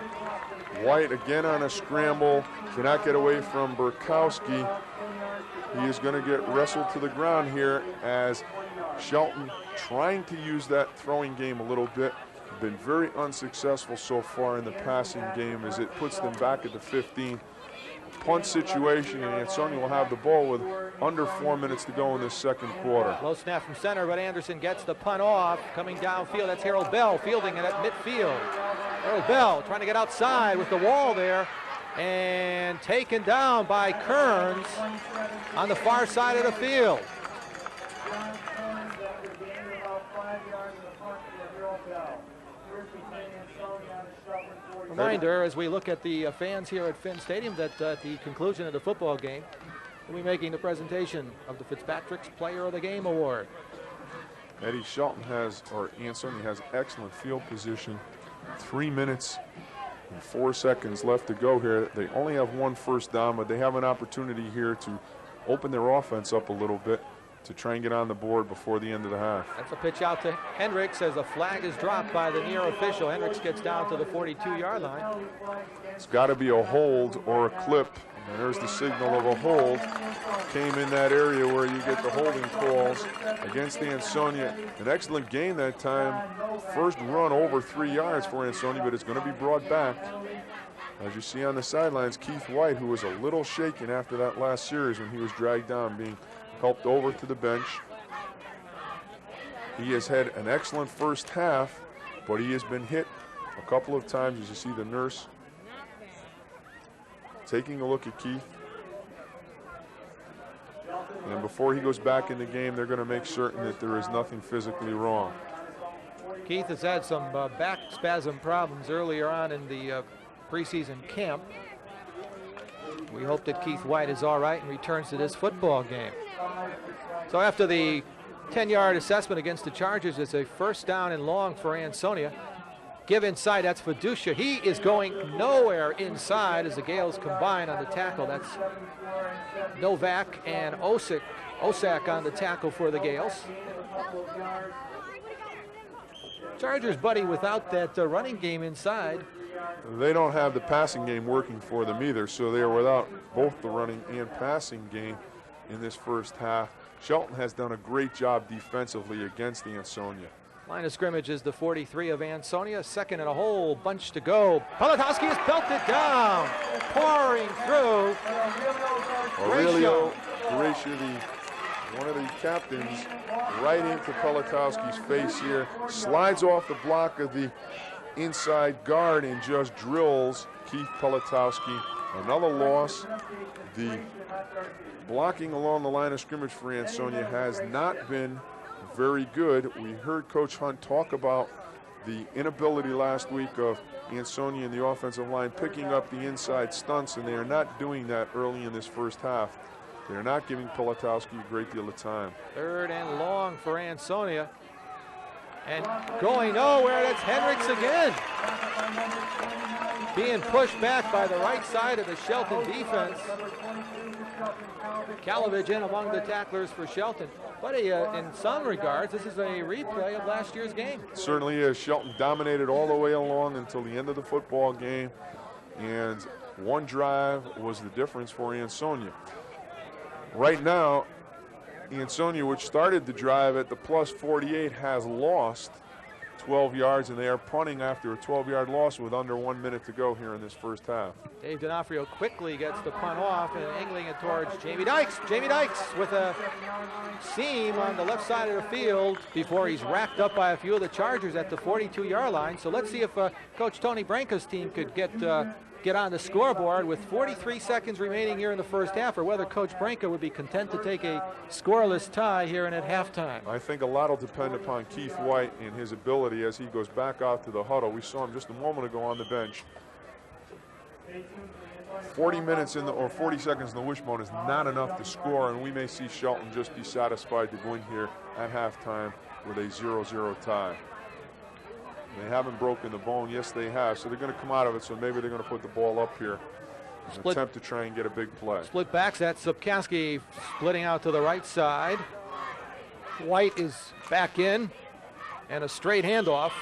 White again on a scramble, cannot get away from Burkowski. He is going to get wrestled to the ground here as Shelton trying to use that throwing game a little bit. Been very unsuccessful so far in the passing game as it puts them back at the 15. Punt situation, and Ansonia will have the ball with under 4 minutes to go in this second quarter. Low snap from center, but Anderson gets the punt off. Coming downfield, that's Harold Bell fielding it at midfield. Harold Bell trying to get outside with the wall there, and taken down by Kearns on the far side of the field. Reminder, as we look at the fans here at Finn Stadium, that at the conclusion of the football game, we'll be making the presentation of the Fitzpatrick's Player of the Game Award. Eddie, Shelton has, or Ansonia has excellent field position. 3 minutes and 4 seconds left to go here. They only have 1 first down, but they have an opportunity here to open their offense up a little bit to try and get on the board before the end of the half. That's a pitch out to Hendricks as a flag is dropped by the near official. Hendricks gets down to the 42-yard line. It's got to be a hold or a clip. And there's the signal of a hold. Came in that area where you get the holding calls against Ansonia. An excellent gain that time. First run over 3 yards for Ansonia, but it's going to be brought back. As you see on the sidelines, Keith White, who was a little shaken after that last series when he was dragged down, being helped over to the bench. He has had an excellent first half, but he has been hit a couple of times, as you see the nurse taking a look at Keith. And before he goes back in the game, they're going to make certain that there is nothing physically wrong. Keith has had some back spasm problems earlier on in the preseason camp. We hope that Keith White is all right and returns to this football game. So after the 10-yard assessment against the Chargers, it's a first down and long for Ansonia. Give inside, that's Fiducia. He is going nowhere inside as the Gales combine on the tackle. That's Novak and Osak on the tackle for the Gales. Chargers, buddy, without that running game inside. They don't have the passing game working for them either, so they are without both the running and passing game in this first half. Shelton has done a great job defensively against Ansonia. Line of scrimmage is the 43 of Ansonia. Second and a whole bunch to go. Politowski is belted down, pouring through. Aurelio Horatio, one of the captains, right into Politowski's face here. Slides off the block of the inside guard and just drills Keith Politowski. Another loss. The blocking along the line of scrimmage for Ansonia has not been very good. We heard Coach Hunt talk about the inability last week of Ansonia in the offensive line picking up the inside stunts, and they are not doing that early in this first half. They're not giving Politowski a great deal of time. Third and long for Ansonia. And going nowhere, that's Hendricks again. Being pushed back by the right side of the Shelton defense. Kalovich in among the tacklers for Shelton. But in some regards, this is a replay of last year's game. It certainly is. Shelton dominated all the way along until the end of the football game. And one drive was the difference for Ansonia. Right now, Ansonia, which started the drive at the plus 48, has lost 12 yards, and they are punting after a 12-yard loss with under 1 minute to go here in this first half. Dave D'Onofrio quickly gets the punt off and angling it towards Jamie Dykes. Jamie Dykes with a seam on the left side of the field before he's racked up by a few of the Chargers at the 42-yard line. So let's see if Coach Tony Branca's team could get on the scoreboard with 43 seconds remaining here in the first half, or whether Coach Branca would be content to take a scoreless tie here and at halftime. I think a lot will depend upon Keith White and his ability as he goes back out to the huddle. We saw him just a moment ago on the bench. 40 minutes in the, or 40 seconds in the wishbone is not enough to score, and we may see Shelton just be satisfied to go in here at halftime with a 0-0 tie. They haven't broken the bone. Yes, they have. So they're going to come out of it. So maybe they're going to put the ball up here and attempt to try and get a big play. Split backs. That's Zupkowski splitting out to the right side. White is back in, and a straight handoff.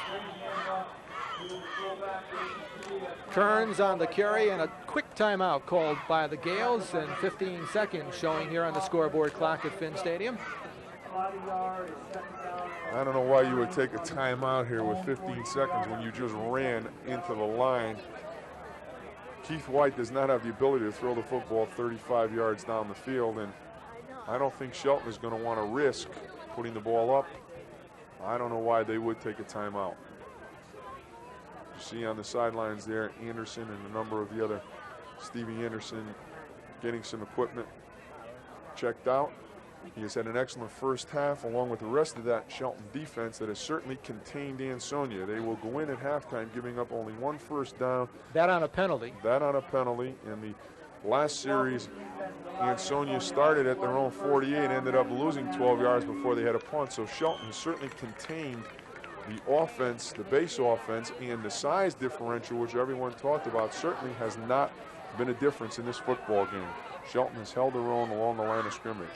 Kearns on the carry, and a quick timeout called by the Gales, and 15 seconds showing here on the scoreboard clock at Finn Stadium. I don't know why you would take a timeout here with 15 seconds when you just ran into the line. Keith White does not have the ability to throw the football 35 yards down the field, and I don't think Shelton is going to want to risk putting the ball up. I don't know why they would take a timeout. You see on the sidelines there, Anderson and a number of the other, Stevie Anderson, getting some equipment checked out. He has had an excellent first half, along with the rest of that Shelton defense that has certainly contained Ansonia. They will go in at halftime giving up only one first down. That on a penalty. That on a penalty. In the last series, Ansonia started at their own 48, ended up losing 12 yards before they had a punt. So Shelton has certainly contained the offense, the base offense, and the size differential, which everyone talked about, certainly has not been a difference in this football game. Shelton has held their own along the line of scrimmage.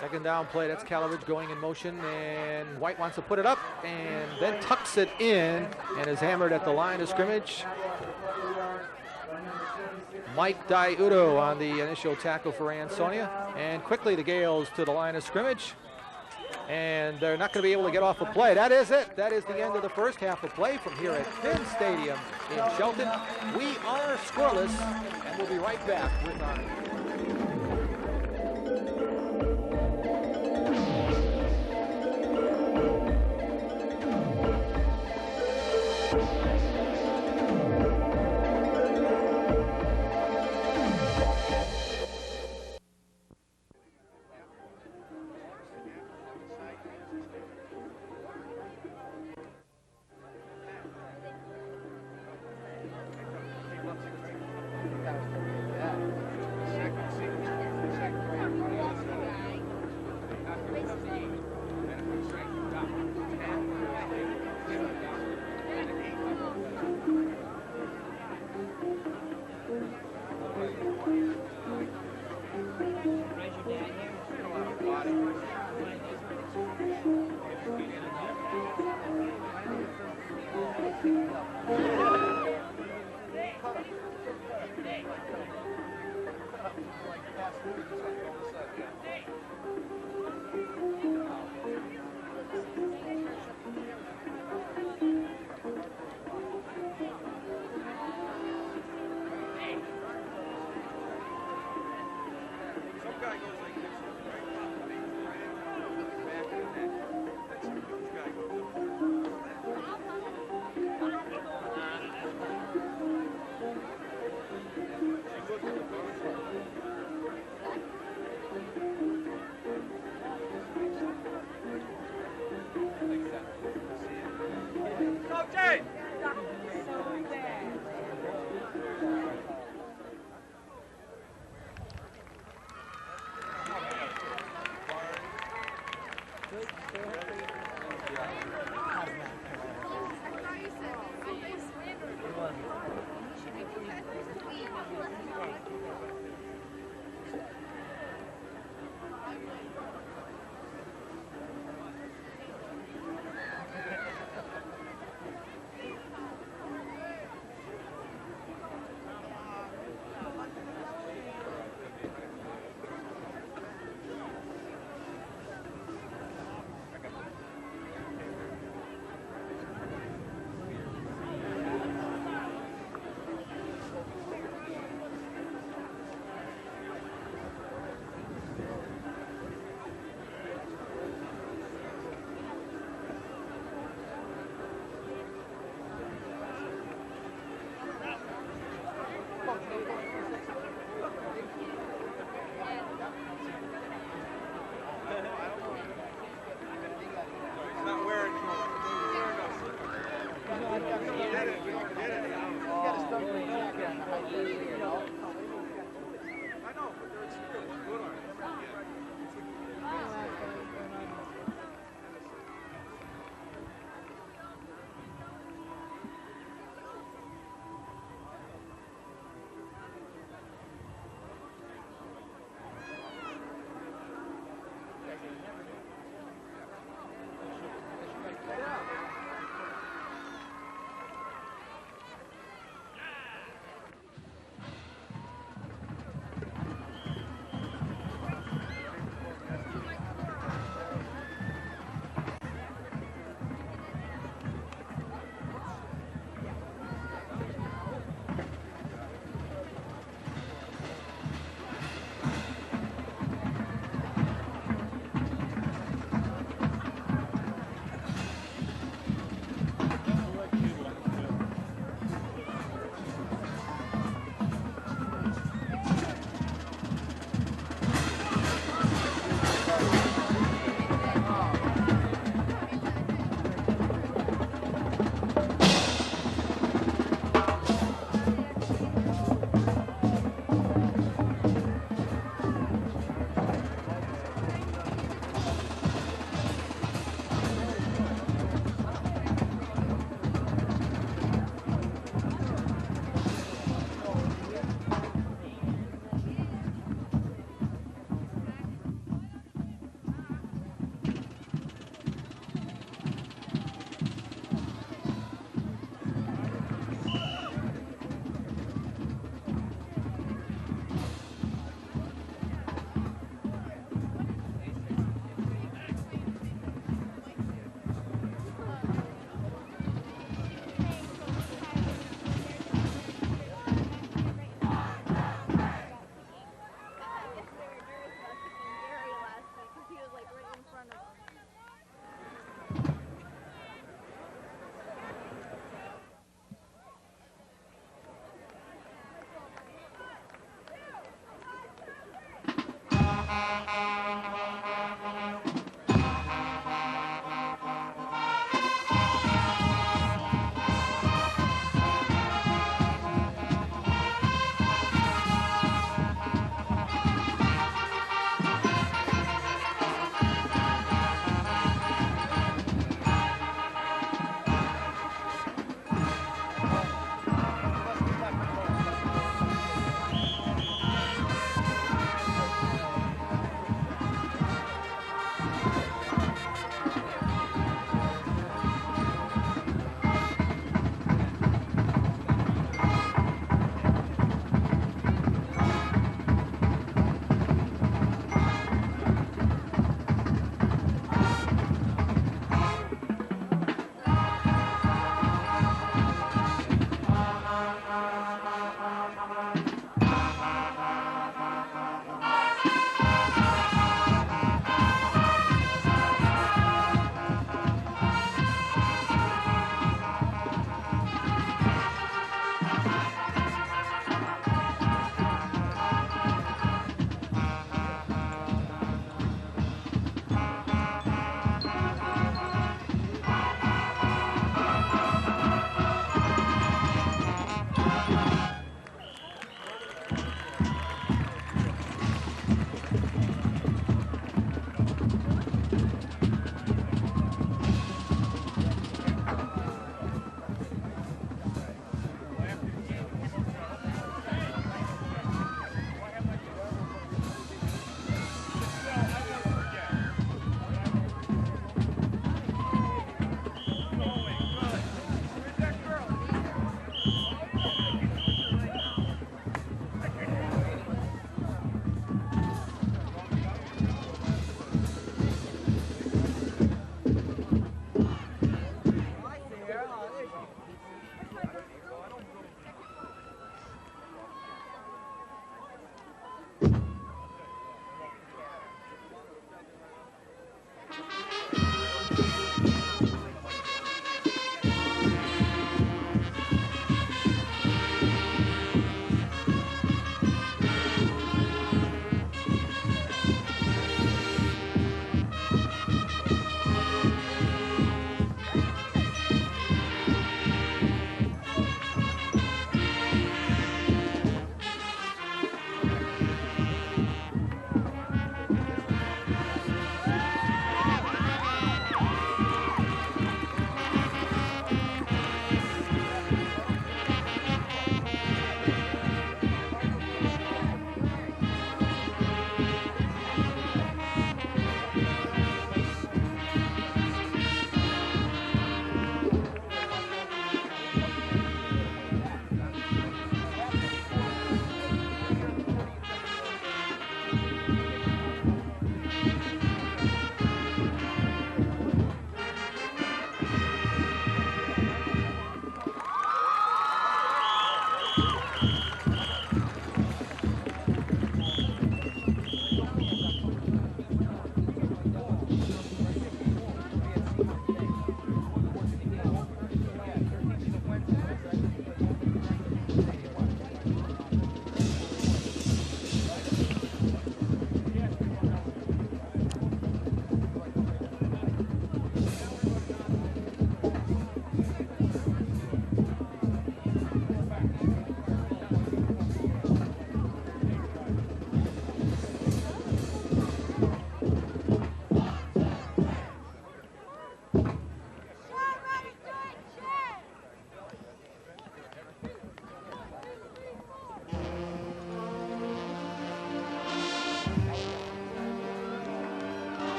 Second down play, that's Kalovich going in motion, and White wants to put it up and then tucks it in and is hammered at the line of scrimmage. Mike Diudo on the initial tackle for Ansonia, and quickly the Gales to the line of scrimmage, and they're not going to be able to get off the play. That is it. That is the end of the first half of play from here at Finn Stadium in Shelton. We are scoreless, and we'll be right back with our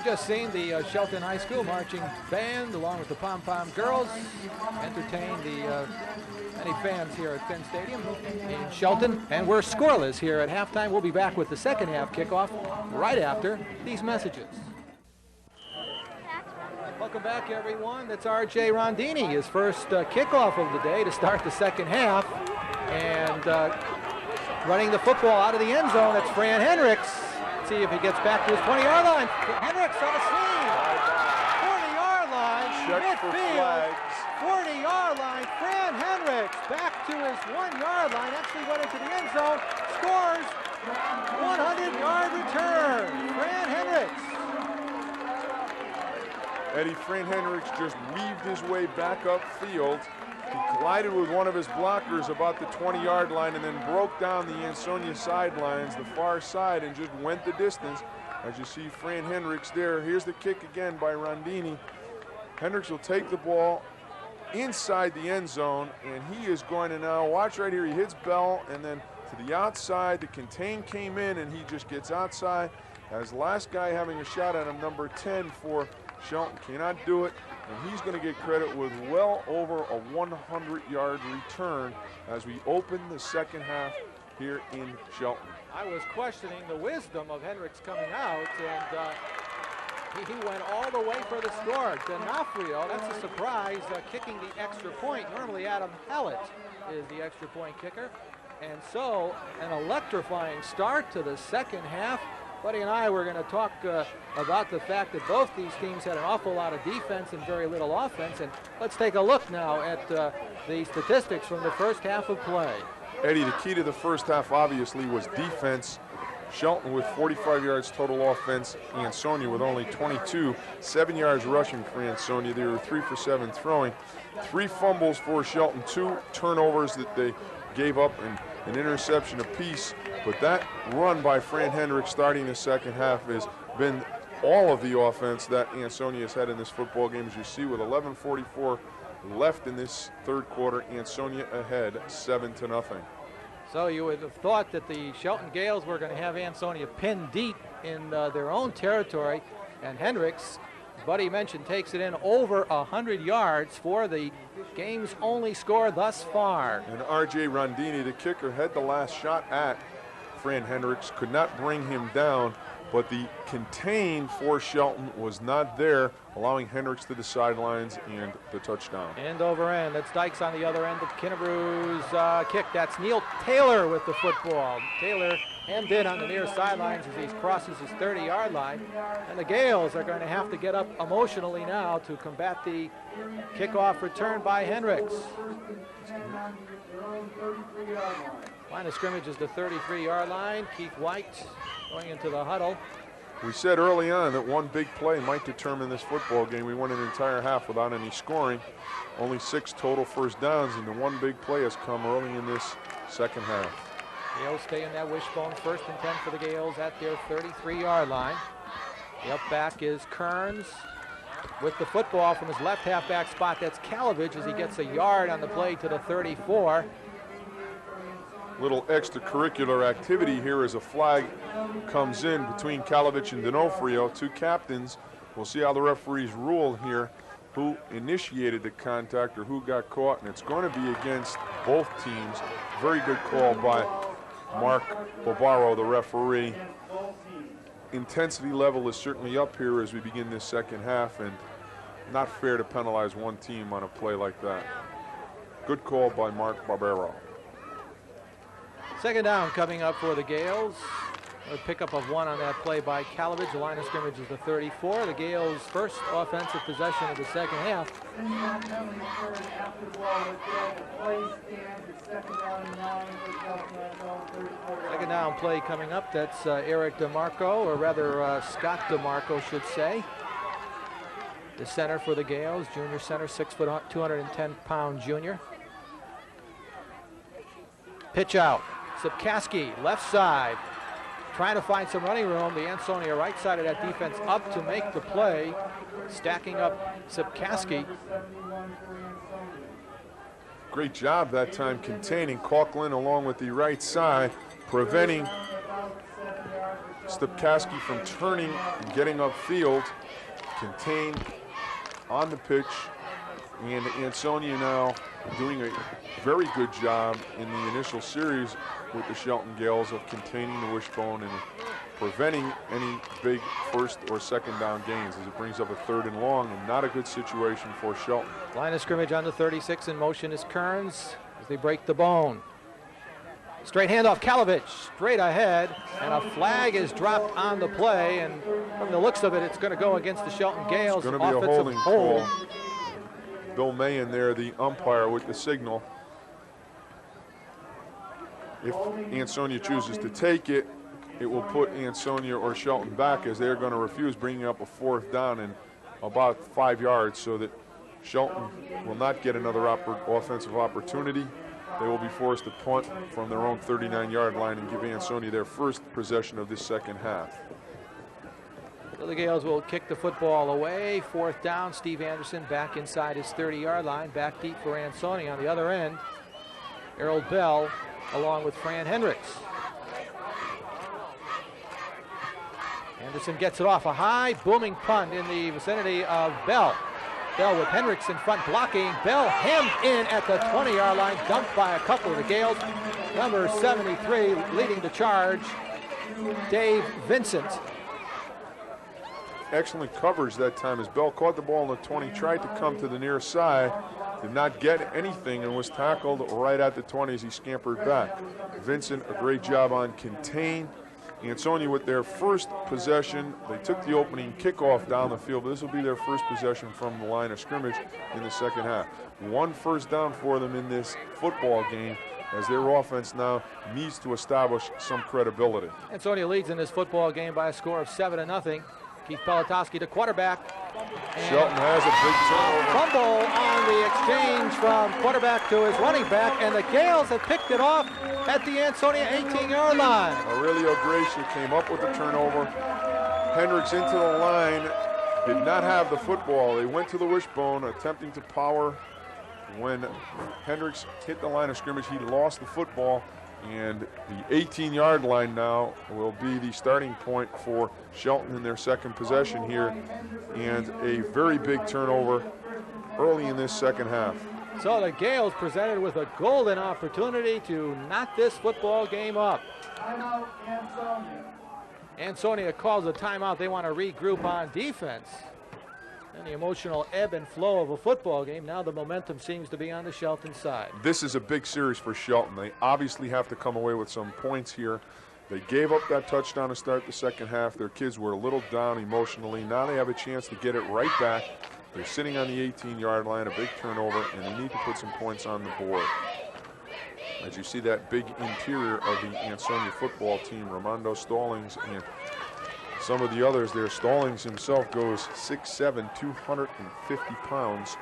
just seen the Shelton High School marching band, along with the Pom Pom Girls, entertain the many fans here at Finn Stadium in Shelton. And we're scoreless here at halftime. We'll be back with the second half kickoff right after these messages. Welcome back, everyone. That's R.J. Rondini, his first kickoff of the day to start the second half. And running the football out of the end zone, that's Fran Hendricks. Let's see if he gets back to his 20-yard line. Hendricks on the scene. 40-yard line, midfield. 40-yard line, Fran Hendricks back to his 1-yard line. Actually went into the end zone, scores. 100-yard return. Fran Hendricks. Eddie, Fran Hendricks just weaved his way back upfield. He collided with one of his blockers about the 20-yard line and then broke down the Ansonia sidelines, the far side, and just went the distance. As you see Fran Hendricks there. Here's the kick again by Rondini. Hendricks will take the ball inside the end zone, and he is going to now, watch right here, he hits Bell, and then to the outside, the contain came in, and he just gets outside. As last guy having a shot at him, number 10 for Shelton, cannot do it, and he's going to get credit with well over a 100-yard return as we open the second half here in Shelton. I was questioning the wisdom of Hendricks coming out, and he went all the way for the score. D'Onofrio, that's a surprise, kicking the extra point. Normally Adam Hallett is the extra point kicker. And so an electrifying start to the second half. Buddy and I were going to talk about the fact that both these teams had an awful lot of defense and very little offense. And let's take a look now at the statistics from the first half of play. Eddie, the key to the first half obviously was defense. Shelton with 45 yards total offense. Ansonia with only 22. 7 yards rushing for Ansonia. They were 3 for 7 throwing. 3 fumbles for Shelton. 2 turnovers that they gave up and an interception apiece. But that run by Fran Hendricks starting the second half has been all of the offense that Ansonia has had in this football game. As you see, with 11:44 left in this third quarter, Ansonia ahead 7-0. So you would have thought that the Shelton Gales were going to have Ansonia pinned deep in their own territory, and Hendricks, Buddy mentioned, takes it in over 100 yards for the game's only score thus far. And R.J. Rondini, the kicker, had the last shot at Fran Hendricks, could not bring him down, but the contain for Shelton was not there, allowing Hendricks to the sidelines and the touchdown. End over end. That's Dykes on the other end of Kinnebrews' kick. That's Neil Taylor with the football. Taylor hemmed in on the near sidelines as he crosses his 30-yard line. And the Gales are going to have to get up emotionally now to combat the kickoff return by Hendricks. Line of scrimmage is the 33-yard line. Keith White going into the huddle. We said early on that one big play might determine this football game. We went an entire half without any scoring. Only 6 total first downs, and the one big play has come early in this second half. Gales stay in that wishbone. 1st and 10 for the Gales at their 33-yard line. The up back is Kearns with the football from his left halfback spot. That's Calavage as he gets a yard on the play to the 34. Little extracurricular activity here as a flag comes in between Calavich and D'Onofrio, 2 captains. We'll see how the referees rule here, who initiated the contact or who got caught, and it's going to be against both teams. Very good call by Mark Bobaro, the referee. Intensity level is certainly up here as we begin this second half, and not fair to penalize one team on a play like that. Good call by Mark Barbero. Second down coming up for the Gales. A pickup of 1 on that play by Calavage. The line of scrimmage is the 34. The Gales' first offensive possession of the second half. Second down play coming up. That's Eric DeMarco, or rather Scott DeMarco should say. The center for the Gales, junior center, 6 foot, 210-pound junior. Pitch out. Sipkaski, left side, trying to find some running room. The Ansonia right side of that defense up to make the play, stacking up Sipkaski. Great job that time containing Coughlin along with the right side, preventing Stupkaski from turning and getting upfield, contained on the pitch, and Ansonia now doing a very good job in the initial series with the Shelton Gales of containing the wishbone and preventing any big first or second down gains as it brings up a 3rd and long, and not a good situation for Shelton. Line of scrimmage on the 36. In motion is Kearns as they break the bone. Straight handoff, Kalovich straight ahead, and a flag is dropped on the play, and from the looks of it, it's going to go against the Shelton Gales. It's going to be a holding call. Bill Mahan there, the umpire, with the signal. If Ansonia chooses to take it, it will put Ansonia or Shelton back, as they're going to refuse, bringing up a 4th down and about 5 yards, so that Shelton will not get another offensive opportunity. They will be forced to punt from their own 39-yard line and give Ansonia their first possession of this second half. So the Gales will kick the football away. 4th down. Steve Anderson back inside his 30-yard line, back deep for Ansonia. On the other end, Errol Bell along with Fran Hendricks. Anderson gets it off a high, booming punt in the vicinity of Bell. Bell with Hendricks in front blocking. Bell hemmed in at the 20-yard line, dumped by a couple of the Gales. Number 73 leading the charge, Dave Vincent. Excellent coverage that time as Bell caught the ball on the 20, tried to come to the near side, did not get anything, and was tackled right at the 20 as he scampered back. Vincent, a great job on contain. Ansonia with their first possession. They took the opening kickoff down the field, but this will be their first possession from the line of scrimmage in the second half. 1 first down for them in this football game, as their offense now needs to establish some credibility. Ansonia leads in this football game by a score of 7-0. Keith Pelotowski to quarterback. Shelton has a big turnover. Fumble on the exchange from quarterback to his running back, and the Gales have picked it off at the Ansonia 18-yard line. Aurelio Gracia came up with the turnover. Hendricks into the line, did not have the football. They went to the wishbone, attempting to power. When Hendricks hit the line of scrimmage, he lost the football, and the 18-yard line now will be the starting point for Shelton in their second possession here, and a very big turnover early in this second half. So the Gales presented with a golden opportunity to knock this football game up. Timeout, Ansonia. Ansonia calls a timeout. They want to regroup on defense. And the emotional ebb and flow of a football game, now the momentum seems to be on the Shelton side. This is a big series for Shelton. They obviously have to come away with some points here. They gave up that touchdown to start the second half. Their kids were a little down emotionally. Now they have a chance to get it right back. They're sitting on the 18-yard line, a big turnover, and they need to put some points on the board. As you see that big interior of the Ansonia football team, Ramondo Stallings and some of the others there. Stallings himself goes 6'7", 250 pounds.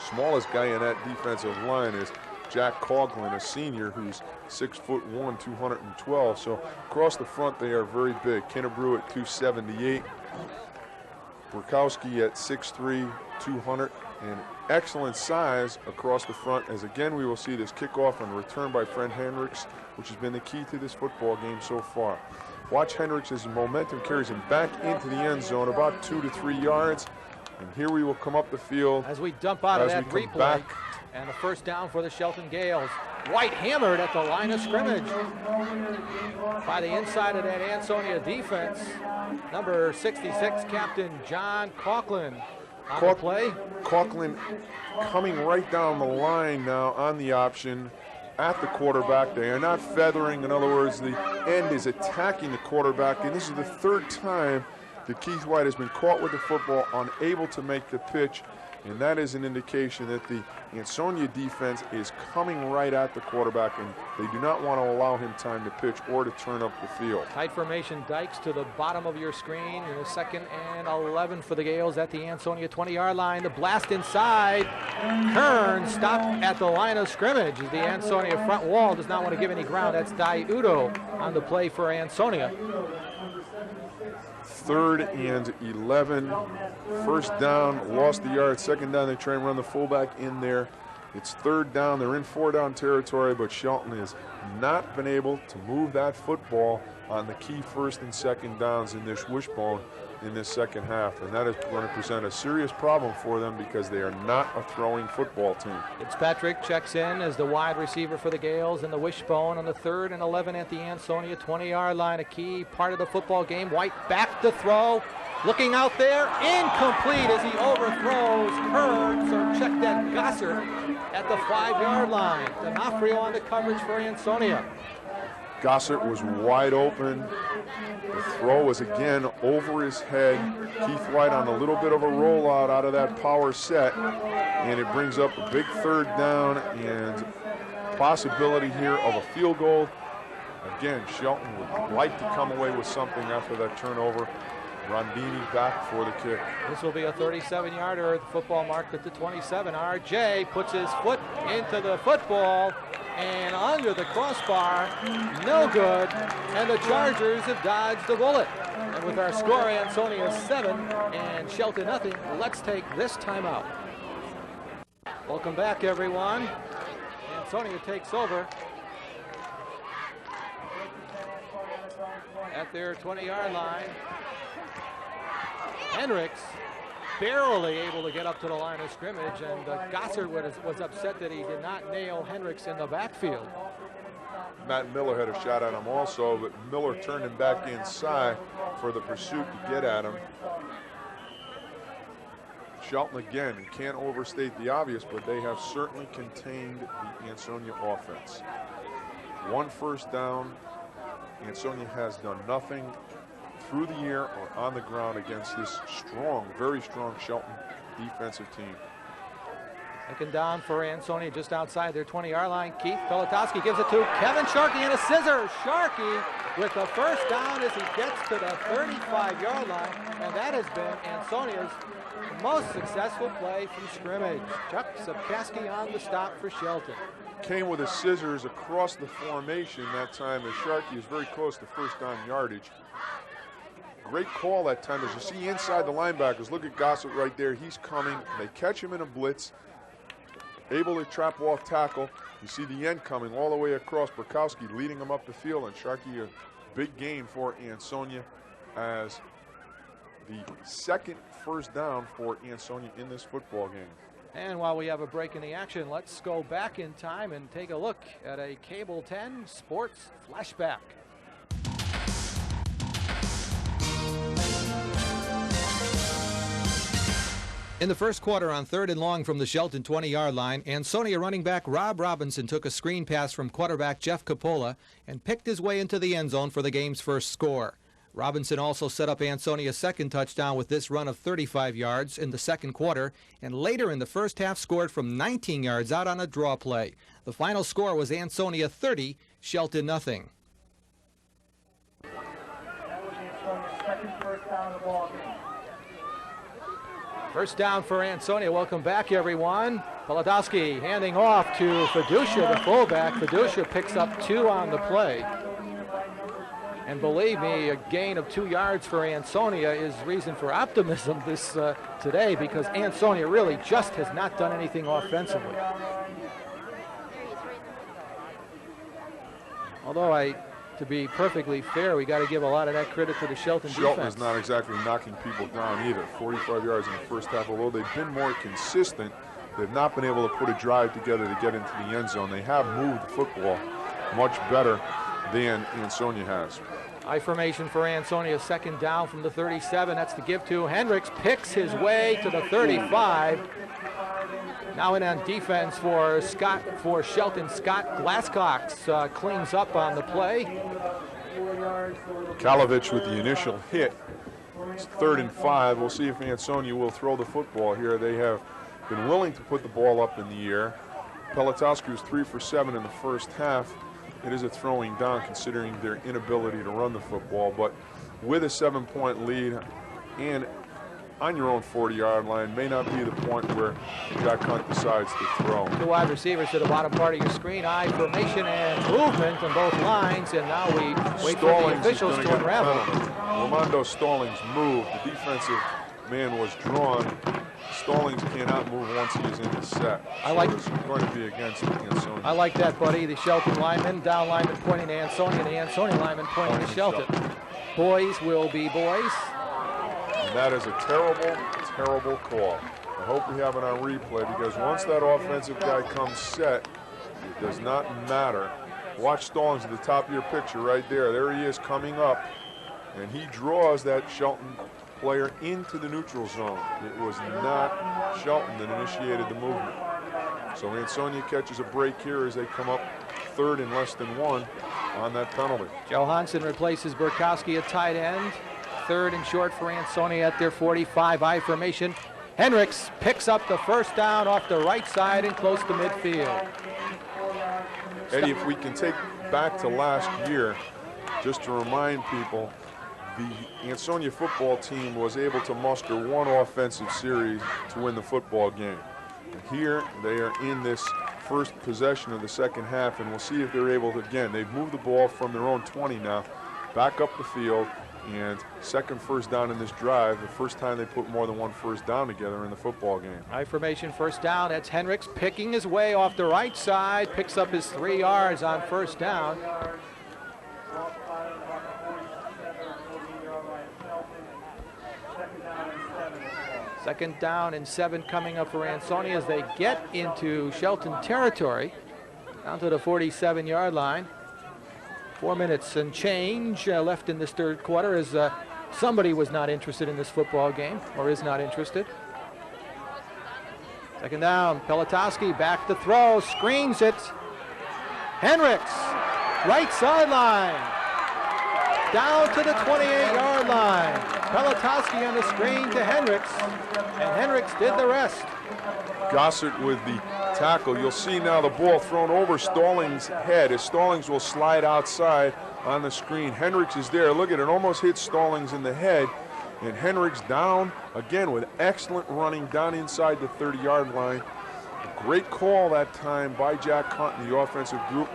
Smallest guy in that defensive line is Jack Coughlin, a senior, who's 6'1", 212. So across the front, they are very big. Kinnebrew at 278. Burkowski at 6'3", 200, and excellent size across the front, as again we will see this kickoff and return by Fred Hendricks, which has been the key to this football game so far. Watch Hendricks as momentum carries him back into the end zone, about 2 to 3 yards. And here we will come up the field. As we dump out of that replay, and a first down for the Shelton Gales. White hammered at the line of scrimmage by the inside of that Ansonia defense. Number 66, Captain John Coughlin on the play. Coughlin coming right down the line now on the option at the quarterback. They are not feathering. In other words, the end is attacking the quarterback, and this is the third time that Keith White has been caught with the football, unable to make the pitch, and that is an indication that the Ansonia defense is coming right at the quarterback, and they do not want to allow him time to pitch or to turn up the field. Tight formation, Dykes to the bottom of your screen in the 2nd and 11 for the Gales at the Ansonia 20-yard line. The blast inside. Kern stopped at the line of scrimmage. The Ansonia front wall does not want to give any ground. That's Dai Udo on the play for Ansonia. 3rd and 11. First down, lost the yard. Second down, they try and run the fullback in there. It's 3rd down. They're in 4-down territory, but Shelton has not been able to move that football on the key first and second downs in this wishbone in this second half, and that is going to present a serious problem for them because they are not a throwing football team. Fitzpatrick checks in as the wide receiver for the Gales in the wishbone on the 3rd and 11 at the Ansonia 20-yard line, a key part of the football game. White back to throw, looking out there, incomplete as he overthrows Kurtz, or checked at Gossert at the 5-yard line. D'Onofrio on the coverage for Ansonia. Gossert was wide open. The throw was again over his head. Keith White on a little bit of a rollout out of that power set, and it brings up a big 3rd down and possibility here of a field goal. Again, Shelton would like to come away with something after that turnover. Rondini back for the kick. This will be a 37-yarder. The football marked at the 27. RJ puts his foot into the football and under the crossbar, no good, and the Chargers have dodged a bullet. And with our score, Ansonia 7 and Shelton nothing, let's take this timeout. Welcome back, everyone. Ansonia takes over at their 20-yard line. Hendricks barely able to get up to the line of scrimmage, and Gossert was upset that he did not nail Hendricks in the backfield. Matt Miller had a shot at him also, but Miller turned him back inside for the pursuit to get at him. Shelton, again, can't overstate the obvious, but they have certainly contained the Ansonia offense. 1 first down. Ansonia has done nothing through the air or on the ground against this strong, very strong Shelton defensive team. Looking down for Ansonia just outside their 20-yard line. Keith Pelotowski gives it to Kevin Sharkey, and a scissor. Sharkey with the first down as he gets to the 35-yard line, and that has been Ansonia's most successful play from scrimmage. Chuck Sapkowski on the stop for Shelton. Came with his scissors across the formation that time as Sharkey is very close to first down yardage. Great call that time. As you see inside the linebackers, look at Gossett right there. He's coming. They catch him in a blitz. Able to trap off tackle. You see the end coming all the way across. Burkowski leading him up the field, and Sharkey a big gain for Ansonia as the 2nd first down for Ansonia in this football game. And while we have a break in the action, let's go back in time and take a look at a Cable 10 Sports Flashback. In the first quarter on 3rd and long from the Shelton 20-yard line, Ansonia running back Rob Robinson took a screen pass from quarterback Jeff Coppola and picked his way into the end zone for the game's first score. Robinson also set up Ansonia's 2nd touchdown with this run of 35 yards in the 2nd quarter, and later in the first half scored from 19 yards out on a draw play. The final score was Ansonia 30, Shelton nothing. That was Ansonia's 2nd first down of the ball game. First down for Ansonia. Welcome back, everyone. Pelotowski handing off to Fiducia, the fullback. Fiducia picks up 2 on the play. And believe me, a gain of 2 yards for Ansonia is reason for optimism this today, because Ansonia really just has not done anything offensively. Although to be perfectly fair, we got to give a lot of that credit to the Shelton defense. Shelton is not exactly knocking people down either. 45 yards in the first half. Although they've been more consistent, they've not been able to put a drive together to get into the end zone. They have moved the football much better than Ansonia has. I formation for Ansonia, 2nd down from the 37. That's the give to Hendricks. Picks his way to the 35. Now in on defense for Shelton. Scott Glasscox cleans up on the play. Kalovich with the initial hit. It's 3rd and 5. We'll see if Ansonia will throw the football here. They have been willing to put the ball up in the air. Pelotowski was 3 for 7 in the first half. It is a throwing down considering their inability to run the football, but with a 7-point lead and on your own 40-yard line may not be the point where Jack Hunt decides to throw. 2 wide receivers to the bottom part of your screen. I formation and movement on both lines, and now we wait for the officials to unravel. Ramondo Stallings moved. The defensive man was drawn. Stallings cannot move once he is in the set. So it's going to be against Ansonia. I like that, buddy. The Shelton lineman, down lineman pointing to Ansonia, the Ansonia lineman pointing to Shelton. Boys will be boys. And that is a terrible, terrible call. I hope we have it on replay, because once that offensive guy comes set, it does not matter. Watch Stallings at the top of your picture right there. There he is coming up, and he draws that Shelton player into the neutral zone. It was not Shelton that initiated the movement. So Ansonia catches a break here as they come up third and less than 1 on that penalty. Johansson replaces Burkowski at tight end. Third and short for Ansonia at their 45. I formation. Hendricks picks up the first down off the right side and close to midfield. Eddie, if we can take back to last year, just to remind people, the Ansonia football team was able to muster 1 offensive series to win the football game. And here they are in this first possession of the second half, and we'll see if they're able to, again, they've moved the ball from their own 20 now, back up the field, and second first down in this drive, the first time they put more than 1 first down together in the football game. I formation first down. That's Hendricks picking his way off the right side, picks up his 3 yards on first down. Second down and 7 coming up for Ansonia as they get into Shelton territory, down to the 47-yard line. 4 minutes and change left in this third quarter as somebody was not interested in this football game, or is not interested. Second down, Pelotowski back to throw, screens it. Hendricks, right sideline, down to the 28-yard line. Pelotowski on the screen to Hendricks, and Hendricks did the rest. Gossett with the tackle. You'll see now the ball thrown over Stallings' head as Stallings will slide outside on the screen. Hendricks is there. Look at it, almost hit Stallings in the head. And Hendricks down again with excellent running down inside the 30-yard line. A great call that time by Jack Hunt and the offensive group,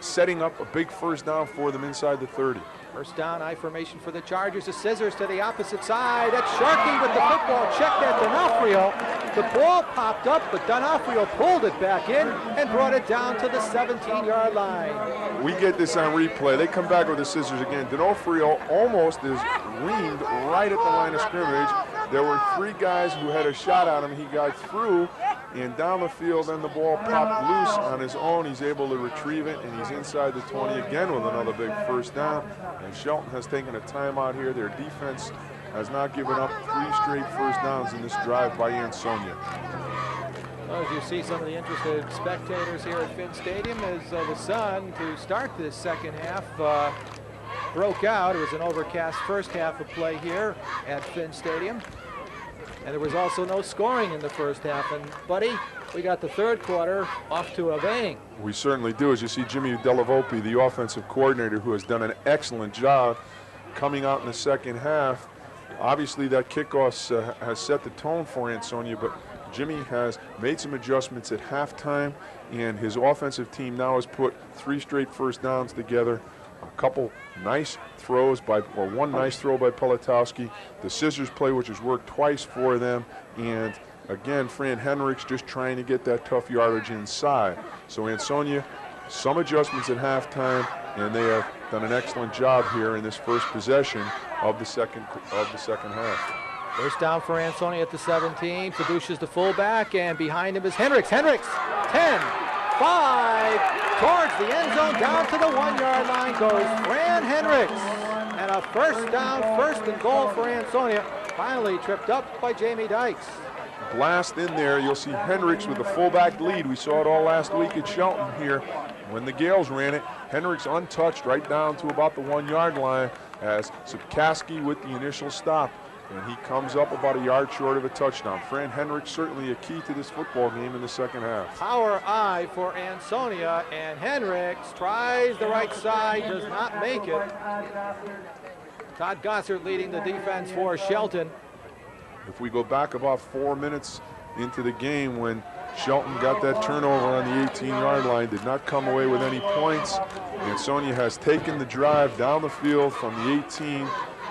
setting up a big first down for them inside the 30. First down, I formation for the Chargers. The scissors to the opposite side. That's Sharkey with the football. Check that, D'Onofrio. The ball popped up, but D'Onofrio pulled it back in and brought it down to the 17-yard line. We get this on replay. They come back with the scissors again. D'Onofrio almost is leaned right at the line of scrimmage. There were 3 guys who had a shot at him. He got through and down the field, and the ball popped loose on his own. He's able to retrieve it, and he's inside the 20 again with another big first down. And Shelton has taken a timeout here. Their defense has not given up 3 straight first downs in this drive by Ansonia. Well, as you see some of the interested spectators here at Finn Stadium, as the sun to start this second half broke out. It was an overcast first half of play here at Finn Stadium. And there was also no scoring in the first half. And, buddy, we got the third quarter off to a bang. We certainly do. As you see, Jimmy Delavolpe, the offensive coordinator, who has done an excellent job coming out in the second half. Obviously, that kickoff has set the tone for Ansonia, but Jimmy has made some adjustments at halftime, and his offensive team now has put 3 straight first downs together. A couple nice throws one nice throw by Pelotowski, the scissors play, which has worked twice for them, and again, Fran Hendricks just trying to get that tough yardage inside. So Ansonia, some adjustments at halftime, and they have done an excellent job here in this first possession of the second half. First down for Ansonia at the 17. Fiducia's the fullback, and behind him is Hendricks. Hendricks, 10, 5, towards the end zone, down to the 1-yard line goes Fran Hendricks. And a first down, first and goal for Ansonia. Finally tripped up by Jamie Dykes. Blast in there. You'll see Hendricks with the fullback lead. We saw it all last week at Shelton here when the Gales ran it. Hendricks untouched right down to about the 1-yard line as Subkaski with the initial stop. And he comes up about a yard short of a touchdown. Fran Hendricks certainly a key to this football game in the second half. Power I for Ansonia, and Hendricks tries the right side, does not make it. Todd Gossert leading the defense for Shelton. If we go back about 4 minutes into the game when Shelton got that turnover on the 18-yard line, did not come away with any points. Ansonia has taken the drive down the field from the 18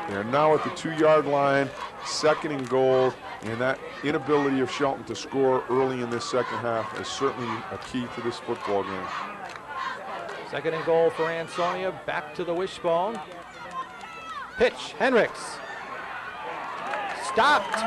They are now at the 2-yard line, 2nd and goal, and that inability of Shelton to score early in this second half is certainly a key to this football game. 2nd and goal for Ansonia, back to the wishbone. Pitch, Henricks. Stopped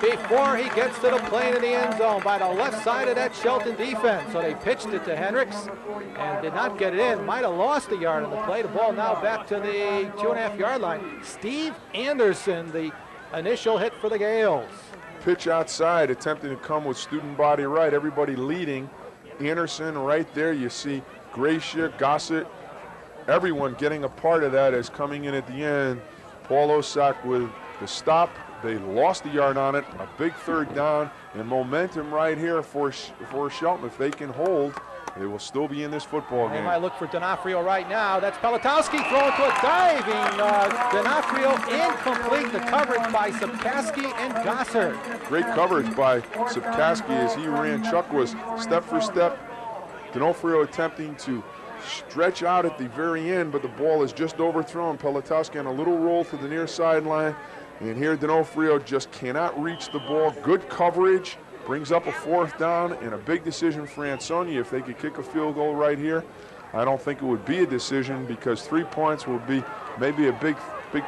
before he gets to the plane in the end zone by the left side of that Shelton defense. So they pitched it to Henricks and did not get it in. Might have lost a yard on the play. The ball now back to the 2.5-yard line. Steve Anderson, the initial hit for the Gales. Pitch outside, attempting to come with student body right. Everybody leading. Anderson right there. You see Gracia, Gossett, everyone getting a part of that as coming in at the end. Paul Osak with the stop. They lost a yard on it. A big 3rd down and momentum right here for Shelton. If they can hold, they will still be in this football game. They might look for D'Onofrio right now. That's Pelotowski throwing to a diving. D'Onofrio incomplete. The coverage by Sapkaski and Gossard. Great coverage by Sapkaski as he ran. Chuck was step for step. D'Onofrio attempting to stretch out at the very end, but the ball is just overthrown. Pelotowski on a little roll to the near sideline. And here D'Onofrio just cannot reach the ball. Good coverage, brings up a 4th down, and a big decision for Ansonia. If they could kick a field goal right here, I don't think it would be a decision because 3 points will be maybe a big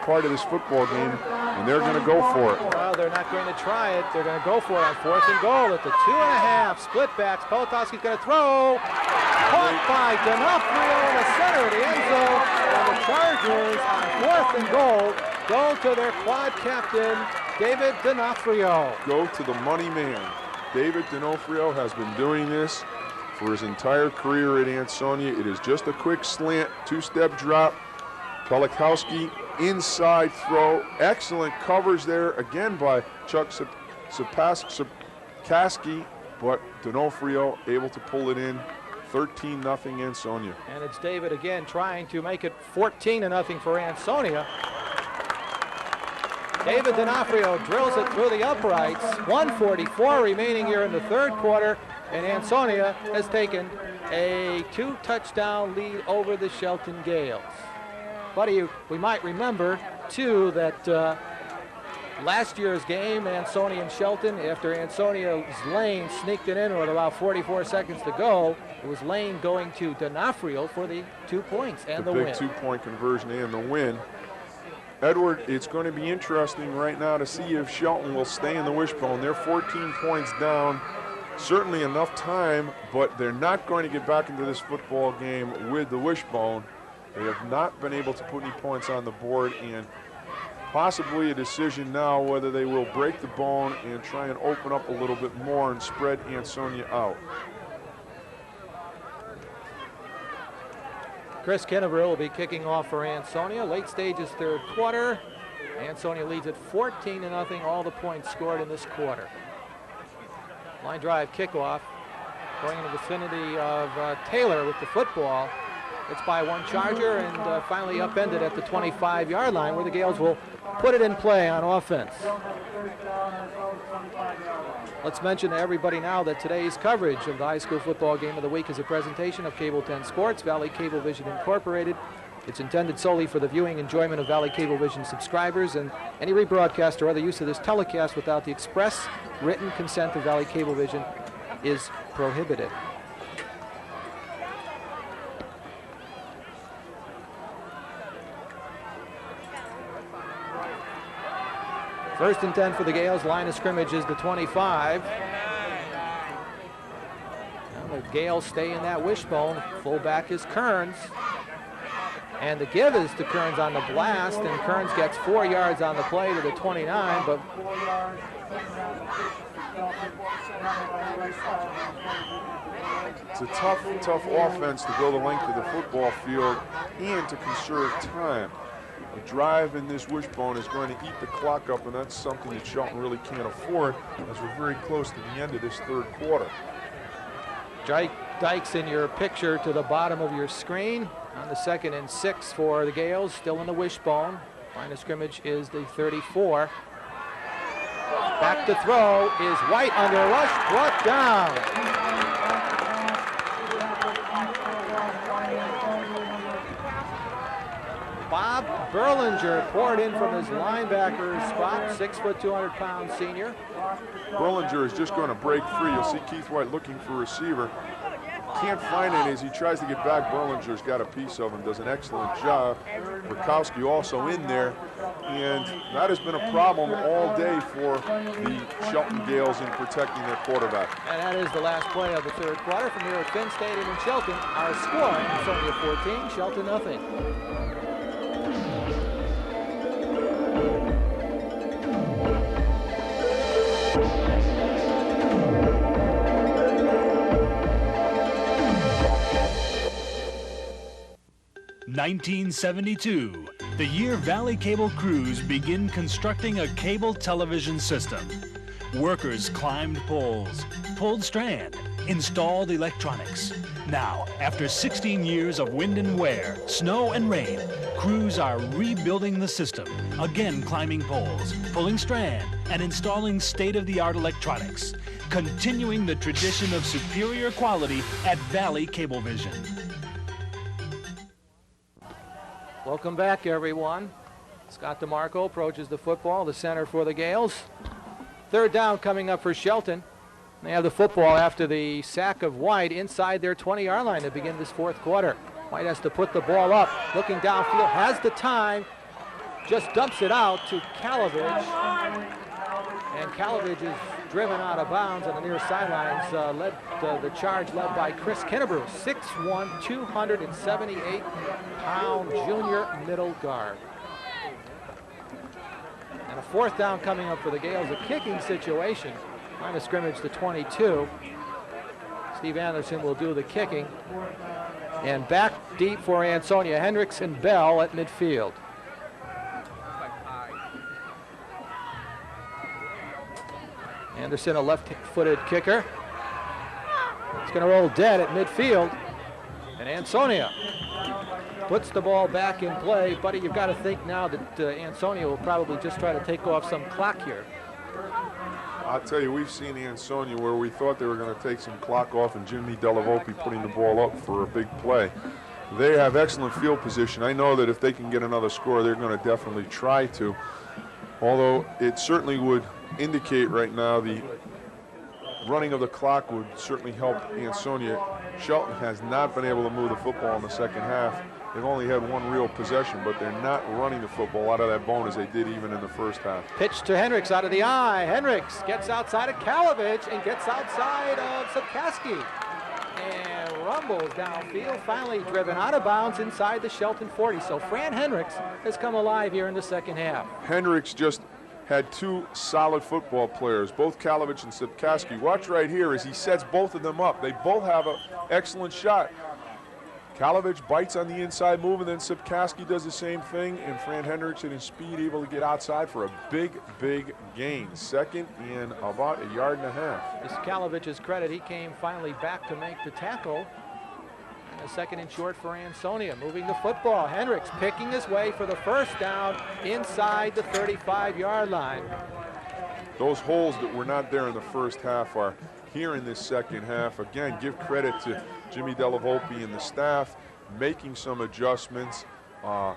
part of this football game, and they're going to go for it. Well, they're not going to try it. They're going to go for it on 4th and goal at the 2.5. Split backs. Pelotowski's going to throw. Caught by D'Onofrio in the center of the end zone. And the Chargers on 4th and goal go to their quad captain, David D'Onofrio. Go to the money man. David D'Onofrio has been doing this for his entire career at Ansonia. It is just a quick slant, 2-step drop. Pelotowski inside throw. Excellent coverage there again by Chuck Sapkaski, but D'Onofrio able to pull it in. 13-0 Ansonia. And it's David again trying to make it 14-0 for Ansonia. David D'Onofrio drills it through the uprights. 1:44 remaining here in the 3rd quarter, and Ansonia has taken a 2-touchdown lead over the Shelton Gales. Buddy, we might remember, too, that last year's game, Ansonia and Shelton, after Ansonia's Lane sneaked it in with about 44 seconds to go, it was Lane going to D'Onofrio for the 2 points and the win. The big 2-point conversion and the win. Edward, it's going to be interesting right now to see if Shelton will stay in the wishbone. They're 14 points down. Certainly enough time, but they're not going to get back into this football game with the wishbone. They have not been able to put any points on the board, and possibly a decision now whether they will break the bone and try and open up a little bit more and spread Ansonia out. Chris Kinnebrew will be kicking off for Ansonia. Late stages 3rd quarter. Ansonia leads at 14-0, all the points scored in this quarter. Line drive kickoff going in the vicinity of Taylor with the football. It's by 1 Charger and finally upended at the 25-yard line where the Gales will put it in play on offense. Let's mention to everybody now that today's coverage of the high school football game of the week is a presentation of Cable 10 Sports, Valley Cablevision Incorporated. It's intended solely for the viewing enjoyment of Valley Cablevision subscribers, and any rebroadcast or other use of this telecast without the express written consent of Valley Cablevision is prohibited. First and 10 for the Gales. Line of scrimmage is the 25. Now the Gales stay in that wishbone. Fullback is Kearns. And the give is to Kearns on the blast, and Kearns gets 4 yards on the play to the 29, but it's a tough offense to go the length of the football field and to conserve time. A drive in this wishbone is going to eat the clock up, and that's something that Shelton really can't afford as we're very close to the end of this 3rd quarter. Dykes in your picture to the bottom of your screen on the 2nd and 6 for the Gales, still in the wishbone. Line of scrimmage is the 34. Back to throw is White under rush, brought down. Bob Berlinger poured in from his linebacker spot, 6 foot, 200-pound senior. Berlinger is just going to break free. You'll see Keith White looking for a receiver. Can't find it as he tries to get back. Berlinger's got a piece of him, does an excellent job. Rakowski also in there, and that has been a problem all day for the Shelton Gales in protecting their quarterback. And that is the last play of the third quarter from here at Finn Stadium in Shelton. Our score, Ansonia 14, Shelton nothing. (1972), the year Valley Cable crews begin constructing a cable television system. Workers climbed poles, pulled strand, installed electronics. Now, after 16 years of wind and wear, snow and rain, crews are rebuilding the system, again climbing poles, pulling strand, and installing state-of-the-art electronics, continuing the tradition of superior quality at Valley Cablevision. Welcome back, everyone. Scott DeMarco approaches the football, the center for the Gales. Third down coming up for Shelton. They have the football after the sack of White inside their 20-yard line to begin this fourth quarter. White has to put the ball up, looking downfield, has the time, just dumps it out to Kalovich. And Kalovich is driven out of bounds on the near sidelines, the charge led by Chris Kinnebrew, 6'1", 278-pound junior middle guard. And a fourth down coming up for the Gales, a kicking situation. Line of scrimmage to 22. Steve Anderson will do the kicking. And back deep for Ansonia, Hendricks and Bell at midfield. Anderson, a left-footed kicker. It's going to roll dead at midfield. And Ansonia puts the ball back in play. Buddy, you've got to think now that Ansonia will probably just try to take off some clock here. I'll tell you, we've seen Ansonia where we thought they were going to take some clock off and Jimmy Delavopi putting the ball up for a big play. They have excellent field position. I know that if they can get another score, they're going to definitely try to. Although it certainly would indicate right now the running of the clock would certainly help Ansonia. Shelton has not been able to move the football in the second half. They've only had one real possession, but they're not running the football out of that bone as they did even in the first half. Pitch to Hendricks out of the eye. Hendricks gets outside of Kalovich and gets outside of Sapkaski. And rumbles downfield, finally driven out of bounds inside the Shelton 40. So Fran Hendricks has come alive here in the second half. Hendricks just had two solid football players, both Kalovich and Sapkaski. Watch right here as he sets both of them up. They both have an excellent shot. Kalovich bites on the inside move, and then Sapkaski does the same thing, and Fran Hendricks in his speed able to get outside for a big, big gain. Second and about 1.5 yards. This is Kalovich's credit. He came finally back to make the tackle. And a second and short for Ansonia. Moving the football. Hendricks picking his way for the first down inside the 35-yard line. Those holes that were not there in the first half are here in this second half. Again, give credit to Jimmy Delavopi and the staff making some adjustments. Paul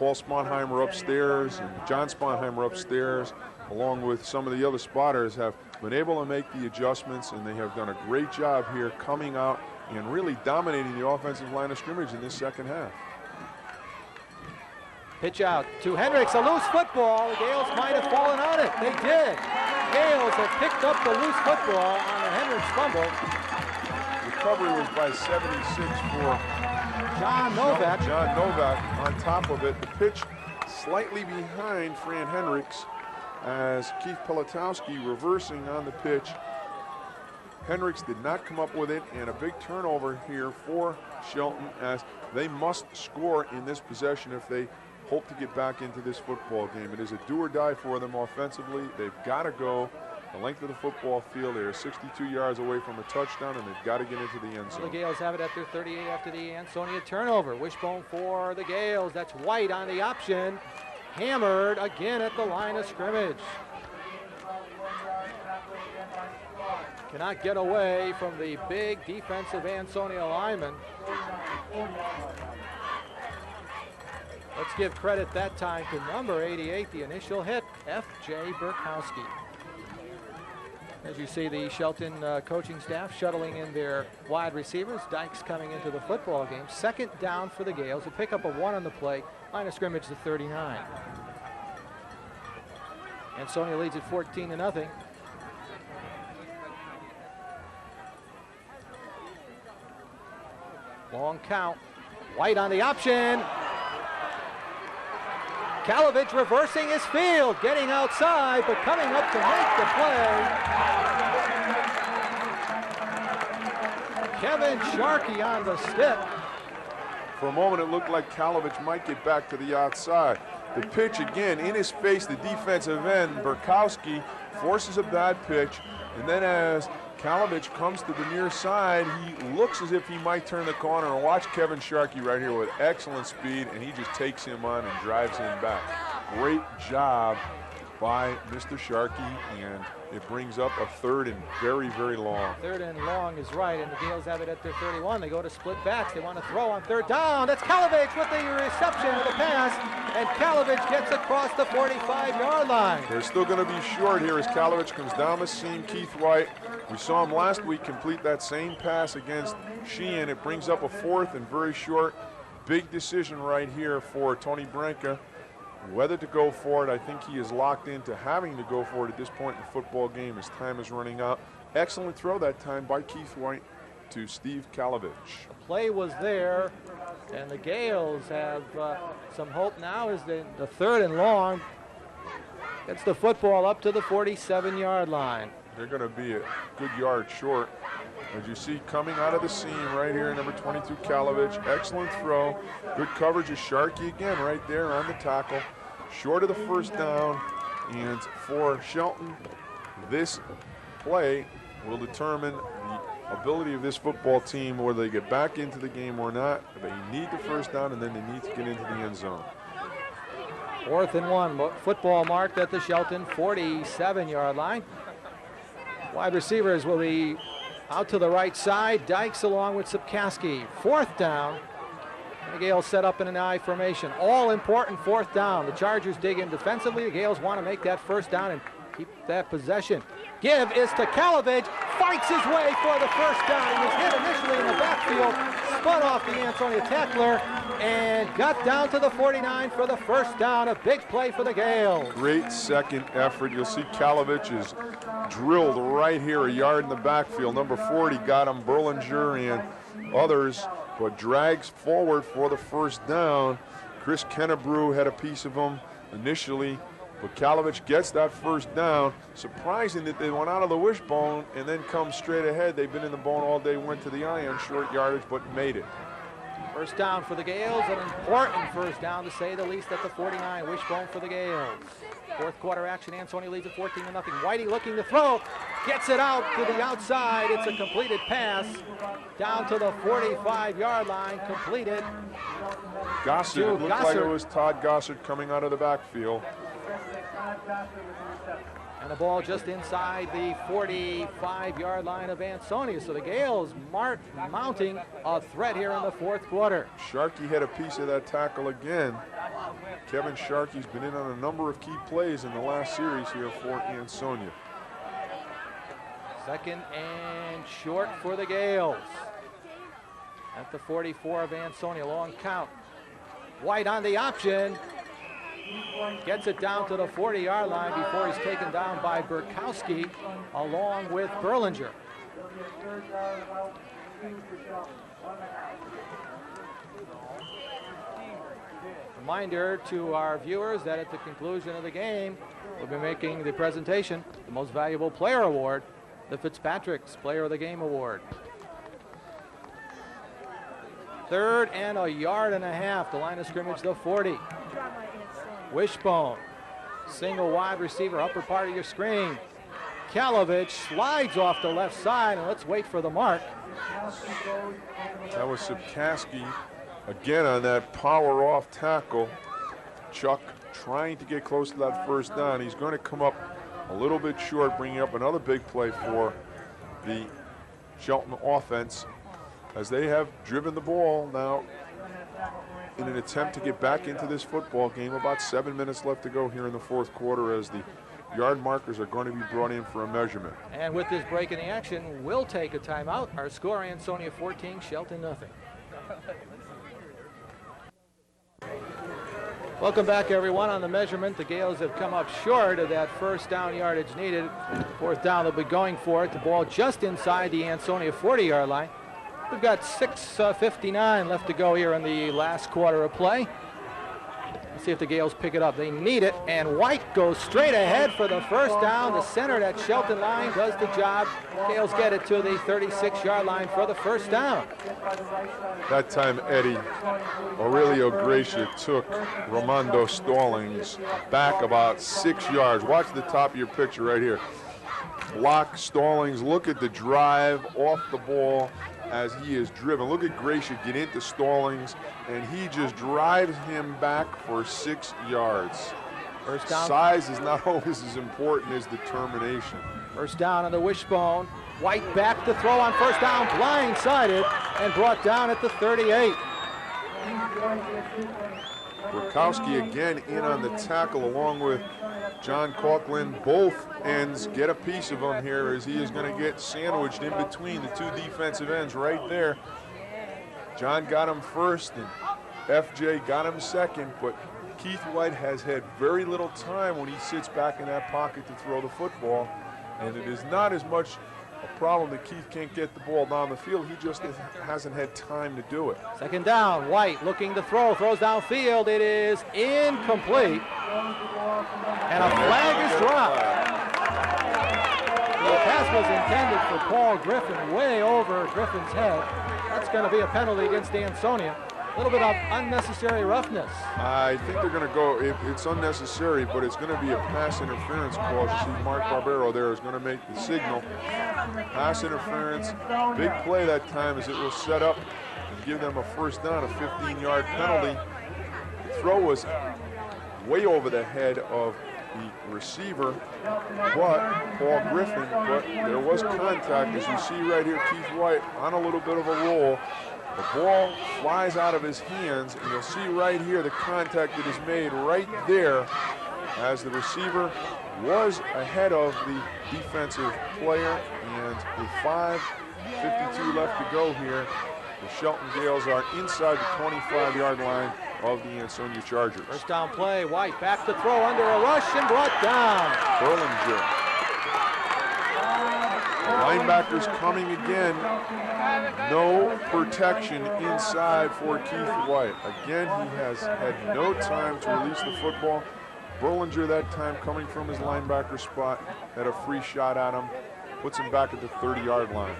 Sponheimer upstairs and John Sponheimer upstairs, along with some of the other spotters, have been able to make the adjustments, and they have done a great job here coming out and really dominating the offensive line of scrimmage in this second half. Pitch out to Hendricks, a loose football. The Gales might have fallen on it. They did. Gales have picked up the loose football on the Hendricks fumble. Recovery was by 76 for John Novak. John Novak on top of it. The pitch slightly behind Fran Hendricks as Keith Pelotowski reversing on the pitch. Hendricks did not come up with it, and a big turnover here for Shelton as they must score in this possession if they hope to get back into this football game. It is a do or die for them offensively. They've got to go the length of the football field. They're 62 yards away from a touchdown, and they've got to get into the end zone. The Gales have it at their 38 after the Ansonia turnover. Wishbone for the Gales. That's White on the option. Hammered again at the line of scrimmage. Cannot get away from the big defensive Ansonia lineman. Let's give credit that time to number 88, the initial hit, F.J. Burkowski. As you see, the Shelton coaching staff shuttling in their wide receivers. Dykes coming into the football game. Second down for the Gales. A pickup of 1 on the play. Line of scrimmage to 39. Ansonia leads at 14-0. Long count. White on the option. Kalovich reversing his field, getting outside, but coming up to make the play. Kevin Sharkey on the stip. For a moment, it looked like Kalovich might get back to the outside. The pitch again in his face, the defensive end. Burkowski forces a bad pitch, and then as Kalovich comes to the near side, he looks as if he might turn the corner. And watch Kevin Sharkey right here with excellent speed, and he just takes him on and drives him back. Great job by Mr. Sharkey, and it brings up a third and very, very long. Third and long is right, and the Gales have it at their 31. They go to split backs. They want to throw on third down. That's Kalovich with the reception of the pass, and Kalovich gets across the 45-yard line. They're still going to be short here as Kalovich comes down the seam. Keith White, we saw him last week complete that same pass against Sheehan. It brings up a fourth and very short. Big decision right here for Tony Branca. Whether to go for it, I think he is locked into having to go for it at this point in the football game as time is running out. Excellent throw that time by Keith White to Steve Kalovich. The play was there, and the Gales have some hope now as the third and long gets the football up to the 47-yard line. They're going to be a good yard short. As you see, coming out of the seam right here, number 22, Kalovich. Excellent throw. Good coverage of Sharkey again right there on the tackle. Short of the first down. And for Shelton, this play will determine the ability of this football team, whether they get back into the game or not. They need the first down, and then they need to get into the end zone. 4th and 1. Football marked at the Shelton 47-yard line. Wide receivers will be out to the right side. Dykes along with Sapkaski. 4th down. The Gales set up in an I formation. All important 4th down. The Chargers dig in defensively. The Gales want to make that first down and keep that possession. Give is to Kalovich. Fights his way for the first down. He was hit initially in the backfield. Spun off the Ansonia tackler and got down to the 49 for the first down. A big play for the Gales. Great second effort. You'll see Kalovich is drilled right here, a yard in the backfield. Number 40 got him, Berlinger and others, but drags forward for the first down. Chris Kennebrew had a piece of him initially, but Kalovich gets that first down. Surprising that they went out of the wishbone and then come straight ahead. They've been in the bone all day, went to the iron, short yardage, but made it. First down for the Gales, an important first down to say the least at the 49. Wishbone for the Gales. 4th quarter action, Ansonia leads at 14-0. Whitey looking to throw, gets it out to the outside. It's a completed pass down to the 45-yard line, completed. Gossard, it looked like it was Todd Gossard coming out of the backfield. And the ball just inside the 45-yard line of Ansonia. So the Gales mounting a threat here in the 4th quarter. Sharkey had a piece of that tackle again. Kevin Sharkey's been in on a number of key plays in the last series here for Ansonia. 2nd and short for the Gales. At the 44 of Ansonia, long count. White on the option. Gets it down to the 40-yard line before he's taken down by Burkowski along with Berlinger. Reminder to our viewers that at the conclusion of the game, we'll be making the presentation, the Most Valuable Player Award, the Fitzpatrick's Player of the Game Award. 3rd and a yard and a half. The line of scrimmage, the 40. Wishbone, single wide receiver, upper part of your screen. Kalovich slides off the left side, and let's wait for the mark. That was Sapkaski again on that power off tackle. Chuck trying to get close to that first down. He's going to come up a little bit short, bringing up another big play for the Shelton offense as they have driven the ball now in an attempt to get back into this football game. About 7 minutes left to go here in the fourth quarter as the yard markers are going to be brought in for a measurement. And with this break in the action, we'll take a timeout. Our score, Ansonia 14, Shelton nothing. Welcome back, everyone. On the measurement, the Gales have come up short of that first down yardage needed. Fourth down, they'll be going for it. The ball just inside the Ansonia 40-yard line. We've got 6:59 left to go here in the last quarter of play. Let's see if the Gales pick it up. They need it, and White goes straight ahead for the first down. The center, that Shelton line, does the job. Gales get it to the 36-yard line for the first down. That time, Eddie, Aurelio Gracia took Romando Stallings back about 6 yards. Watch the top of your picture right here. Block Stallings. Look at the drive off the ball as he is driven. Look at Gracia get into Stallings, and he just drives him back for 6 yards. First down. Size is not always as important as determination. First down on the wishbone. White back to throw on first down, blindsided, and brought down at the 38. Burkowski again in on the tackle along with John Coughlin. Both ends get a piece of him here as he is going to get sandwiched in between the two defensive ends right there. John got him first and FJ got him second, but Keith White has had very little time when he sits back in that pocket to throw the football, and it is not as much a problem that Keith can't get the ball down the field. He just hasn't had time to do it. Second down, White looking to throw, throws downfield. It is incomplete, and a flag is dropped. The pass was intended for Paul Griffin, way over Griffin's head. That's going to be a penalty against Ansonia. A little bit of unnecessary roughness. I think they're going to go, it's unnecessary, but it's going to be a pass interference call. You see Mark Barbero there is going to make the signal. Pass interference, big play that time as it will set up and give them a first down, a 15-yard penalty. The throw was way over the head of the receiver, but Paul Griffin, but there was contact, as you see right here. Keith White on a little bit of a roll. The ball flies out of his hands, and you'll see right here the contact that is made right there as the receiver was ahead of the defensive player. And with 5:52 left to go here, the Shelton Gales are inside the 25-yard line of the Ansonia Chargers. First down play, White back to throw under a rush and brought down. Berlinger. Linebackers coming again. No protection inside for Keith White. Again, he has had no time to release the football. Berlinger that time coming from his linebacker spot had a free shot at him. Puts him back at the 30-yard line.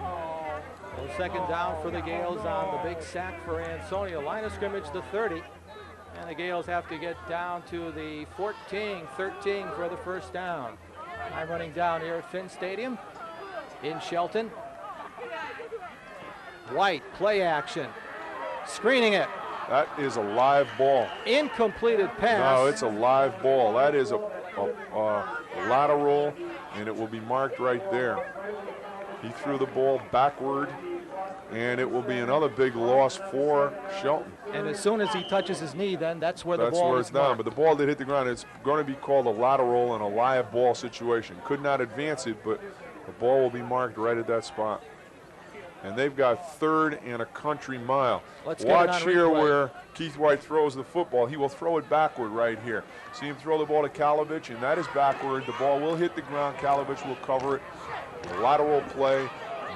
Well, second down for the Gales on the big sack for Ansonia. Line of scrimmage the 30. And the Gales have to get down to the 14-13 for the first down. I'm running down here at Finn Stadium in Shelton. White, play action, screening it. That is a live ball. Incompleted pass. No, it's a live ball. That is a lateral, and it will be marked right there. He threw the ball backward, and it will be another big loss for Shelton. And as soon as he touches his knee, then that's where the ball is. That's where it's down. But the ball did hit the ground. It's going to be called a lateral and a live ball situation. Could not advance it, but the ball will be marked right at that spot. And they've got third and a country mile. Watch here where Keith White throws the football. He will throw it backward right here. See him throw the ball to Kalovich, and that is backward. The ball will hit the ground. Kalovich will cover it. A lateral play.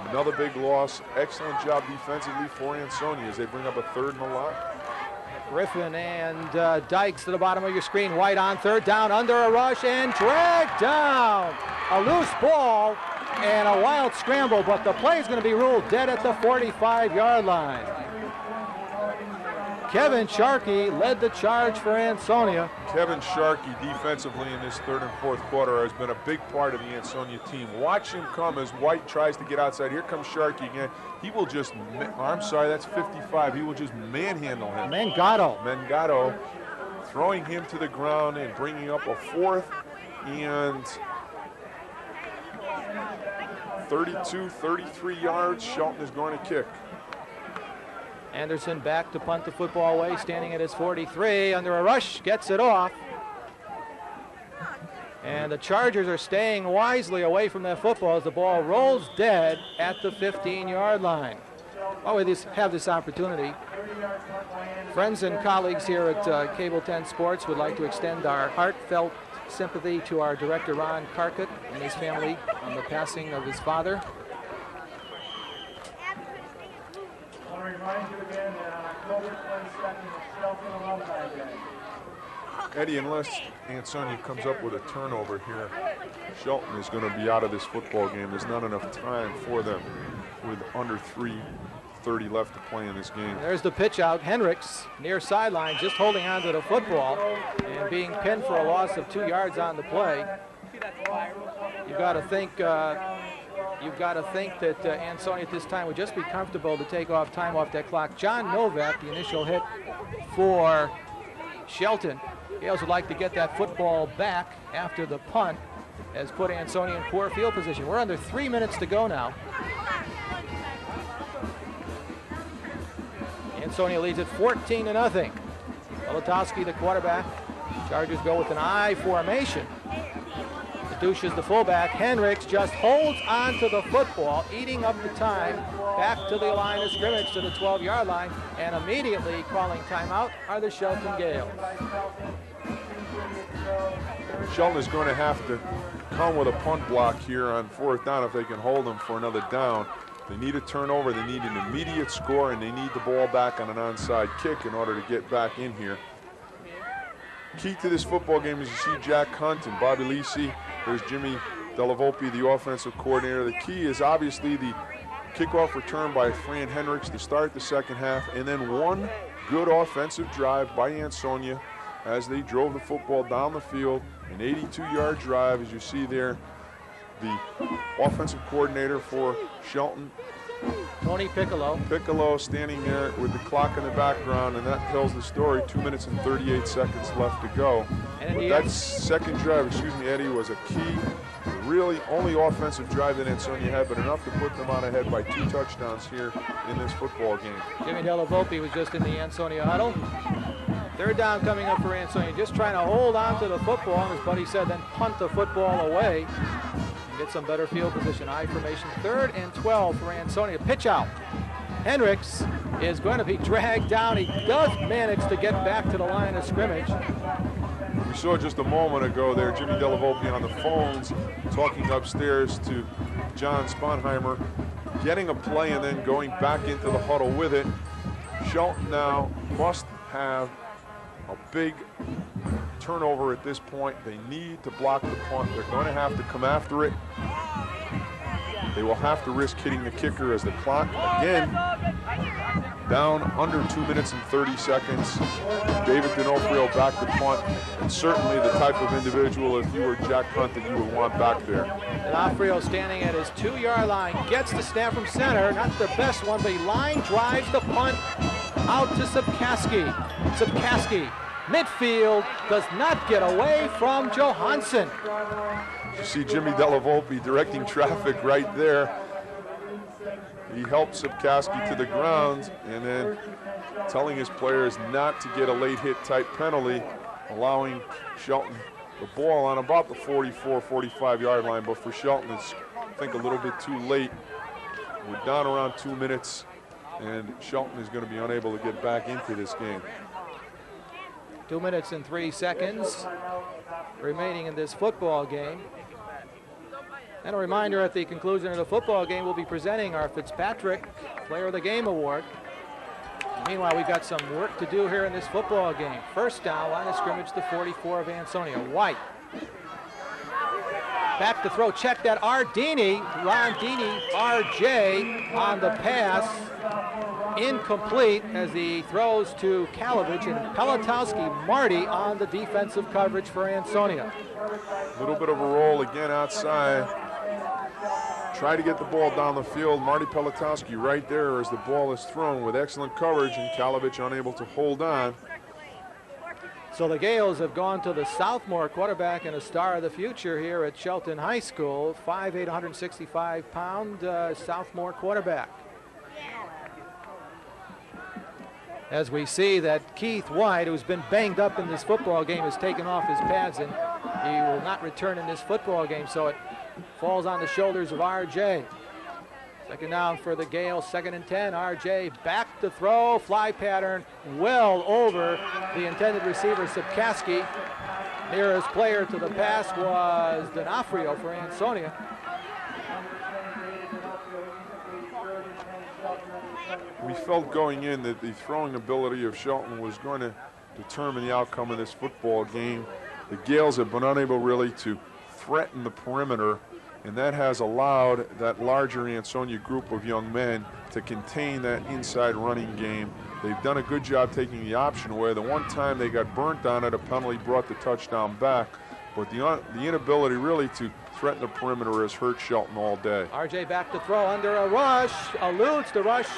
Another big loss. Excellent job defensively for Ansonia as they bring up a third and a lot. Griffin and Dykes to the bottom of your screen. White on third down, under a rush, and dragged down. A loose ball and a wild scramble, but the play is going to be ruled dead at the 45-yard line. Kevin Sharkey led the charge for Ansonia. Kevin Sharkey defensively in this third and fourth quarter has been a big part of the Ansonia team. Watch him come as White tries to get outside. Here comes Sharkey again. He will just, I'm sorry, that's 55. He will just manhandle him. Mangado throwing him to the ground and bringing up a fourth and 32, 33 yards. Shelton is going to kick. Anderson back to punt the football away, standing at his 43, under a rush, gets it off. And the Chargers are staying wisely away from that football as the ball rolls dead at the 15-yard line. While we have this opportunity, friends and colleagues here at Cable 10 Sports would like to extend our heartfelt sympathy to our director, Ron Carcutt, and his family on the passing of his father. I want to remind you again that on October 22nd, the Shelton Alumni Day. Eddie, unless Ansonia comes up with a turnover here, Shelton is going to be out of this football game. There's not enough time for them with under 3:30 left to play in this game. There's the pitch out. Hendricks near sideline, just holding on to the football and being pinned for a loss of 2 yards on the play. You've got to think that Ansonia at this time would just be comfortable to take off time off that clock. John Novak, the initial hit for Shelton. Gales would like to get that football back after the punt, has put Ansonia in poor field position. We're under 3 minutes to go now. Ansonia leads at 14-0. Pelatowski, the quarterback. Chargers go with an I formation. Douche is the fullback. Hendricks just holds on to the football, eating up the time, back to the line of scrimmage to the 12-yard line, and immediately calling timeout are the Shelton Gales. Shelton is going to have to come with a punt block here on 4th down if they can hold them for another down. They need a turnover, they need an immediate score, and they need the ball back on an onside kick in order to get back in here. Key to this football game is you see Jack Hunt and Bobby Lisi. There's Jimmy Delavolpe, the offensive coordinator. The key is obviously the kickoff return by Fran Hendricks to start the second half, and then one good offensive drive by Ansonia as they drove the football down the field. An 82-yard drive, as you see there. The offensive coordinator for Shelton, Tony Piccolo. Piccolo standing there with the clock in the background, and that tells the story. 2 minutes and 38 seconds left to go. And but that second drive, Eddie, was a key, really only offensive drive that Ansonia had, but enough to put them on ahead by 2 touchdowns here in this football game. Jimmy Delavolpe was just in the Ansonia huddle. 3rd down coming up for Ansonia, just trying to hold on to the football, and as Buddy said, then punt the football away and get some better field position. I formation, 3rd and 12 for Ansonia. Pitch out. Hendricks is going to be dragged down. He does manage to get back to the line of scrimmage. We saw just a moment ago there Jimmy Delavolpe on the phones talking upstairs to John Sponheimer, getting a play and then going back into the huddle with it. Shelton now must have a big turnover at this point. They need to block the punt. They're going to have to come after it. They will have to risk hitting the kicker as the clock, again, down under 2 minutes and 30 seconds. David D'Onofrio back to punt, and certainly the type of individual, if you were Jack Hunt, that you would want back there. D'Onofrio standing at his 2-yard line, gets the snap from center, not the best one, but he line drives the punt out to Subkaski. Subkaski, midfield, does not get away from Johansson. You see Jimmy Delavolpe directing traffic right there. He helped Subkaski to the ground and then telling his players not to get a late hit type penalty, allowing Shelton the ball on about the 44, 45-yard line. But for Shelton, it's, I think, a little bit too late. We're down around 2 minutes, and Shelton is going to be unable to get back into this game. 2 minutes and 3 seconds remaining in this football game. And a reminder, at the conclusion of the football game, we'll be presenting our Fitzpatrick Player of the Game Award. Meanwhile, we've got some work to do here in this football game. 1st down, line of scrimmage, the 44 of Ansonia. White. Back to throw, check that Ardini, Ron Dini, RJ on the pass. Incomplete as he throws to Kalovich, and Pelatowski, Marty on the defensive coverage for Ansonia. A little bit of a roll again outside. Try to get the ball down the field. Marty Pelatowski right there as the ball is thrown with excellent coverage, and Kalovich unable to hold on. So the Gales have gone to the sophomore quarterback and a star of the future here at Shelton High School, 5'8", 165-pound sophomore quarterback. as we see that Keith White, who's been banged up in this football game, has taken off his pads, and he will not return in this football game, so it falls on the shoulders of RJ. Second down for the Gales, 2nd and 10. RJ back to throw, fly pattern well over the intended receiver, Sipkaski. Nearest player to the pass was D'Onofrio for Ansonia. We felt going in that the throwing ability of Shelton was going to determine the outcome of this football game. The Gales have been unable really to threaten the perimeter, and that has allowed that larger Ansonia group of young men to contain that inside running game. They've done a good job taking the option away. The one time they got burnt on it, a penalty brought the touchdown back, but the inability really to threaten the perimeter has hurt Shelton all day. RJ back to throw under a rush, eludes the rush,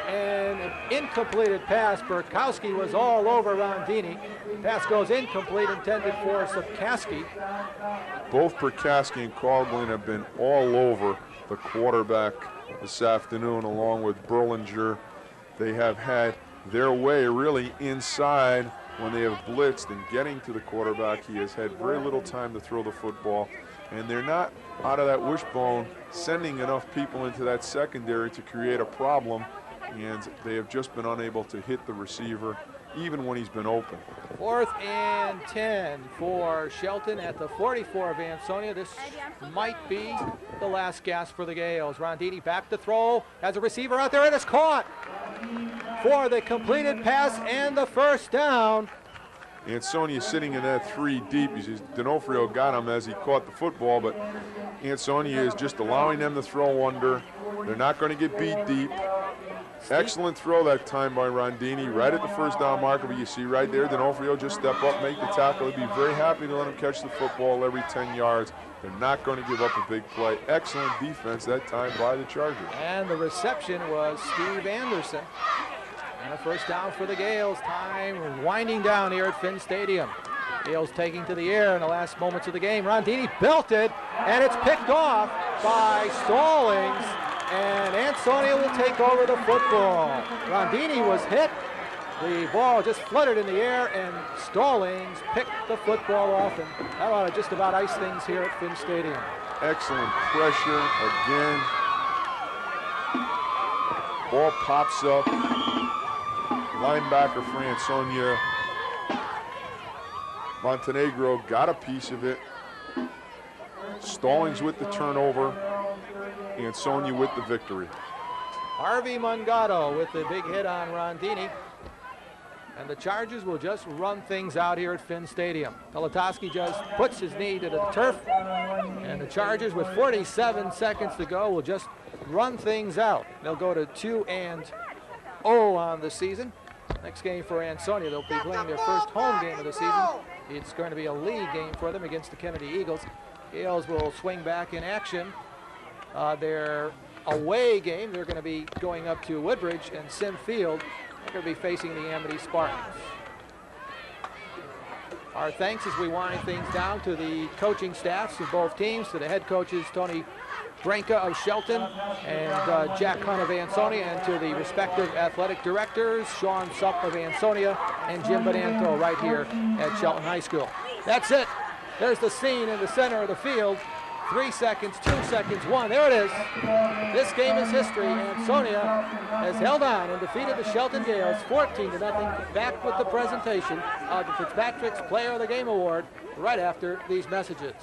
and an incompleted pass. Burkowski was all over Rondini. Pass goes incomplete, intended for Sipkaski. Both Perkaski and Coughlin have been all over the quarterback this afternoon, along with Berlinger. They have had their way really inside when they have blitzed and getting to the quarterback. He has had very little time to throw the football, and they're not, out of that wishbone, sending enough people into that secondary to create a problem, and they have just been unable to hit the receiver even when he's been open. 4th and 10 for Shelton at the 44 of Ansonia. This might be the last gasp for the Gales. Rondini back to throw, has a receiver out there, and it's caught for the completed pass and the first down. Ansonia sitting in that 3 deep. D'Onofrio got him as he caught the football, but Ansonia is just allowing them to throw under. They're not going to get beat deep. Excellent throw that time by Rondini, right at the first down marker, but you see right there, D'Onofrio just step up, make the tackle. He'd be very happy to let him catch the football every 10 yards. They're not going to give up a big play. Excellent defense that time by the Chargers. And the reception was Steve Anderson. And a first down for the Gales. Time winding down here at Finn Stadium. Gales taking to the air in the last moments of the game. Rondini belted, and it's picked off by Stallings. And Ansonia will take over the football. Rondini was hit. The ball just fluttered in the air, and Stallings picked the football off, and that ought to just about ice things here at Finn Stadium. Excellent pressure again. Ball pops up. Linebacker for Ansonia. Montenegro got a piece of it. Stallings with the turnover. Ansonia with the victory. Harvey Mungato with the big hit on Rondini. And the Chargers will just run things out here at Finn Stadium. Peletoski just puts his knee to the turf. And the Chargers, with 47 seconds to go, will just run things out. They'll go to 2-0 on the season. Next game for Ansonia, they'll be playing their first home game of the season. It's going to be a league game for them against the Kennedy Eagles. Gales will swing back in action. Their away game, they're going to be going up to Woodbridge and Sim Field. They're going to be facing the Amity Spartans. Our thanks as we wind things down to the coaching staffs of both teams, to the head coaches Tony Branca of Shelton and Jack Hunt of Ansonia, and to the respective athletic directors, Sean Supp of Ansonia and Jim Bonanto right here at Shelton High School. That's it. There's the scene in the center of the field. 3 seconds, 2 seconds, 1. There it is. This game is history. Ansonia has held on and defeated the Shelton Gales 14-0. Back with the presentation of the Fitzpatrick's Player of the Game Award right after these messages.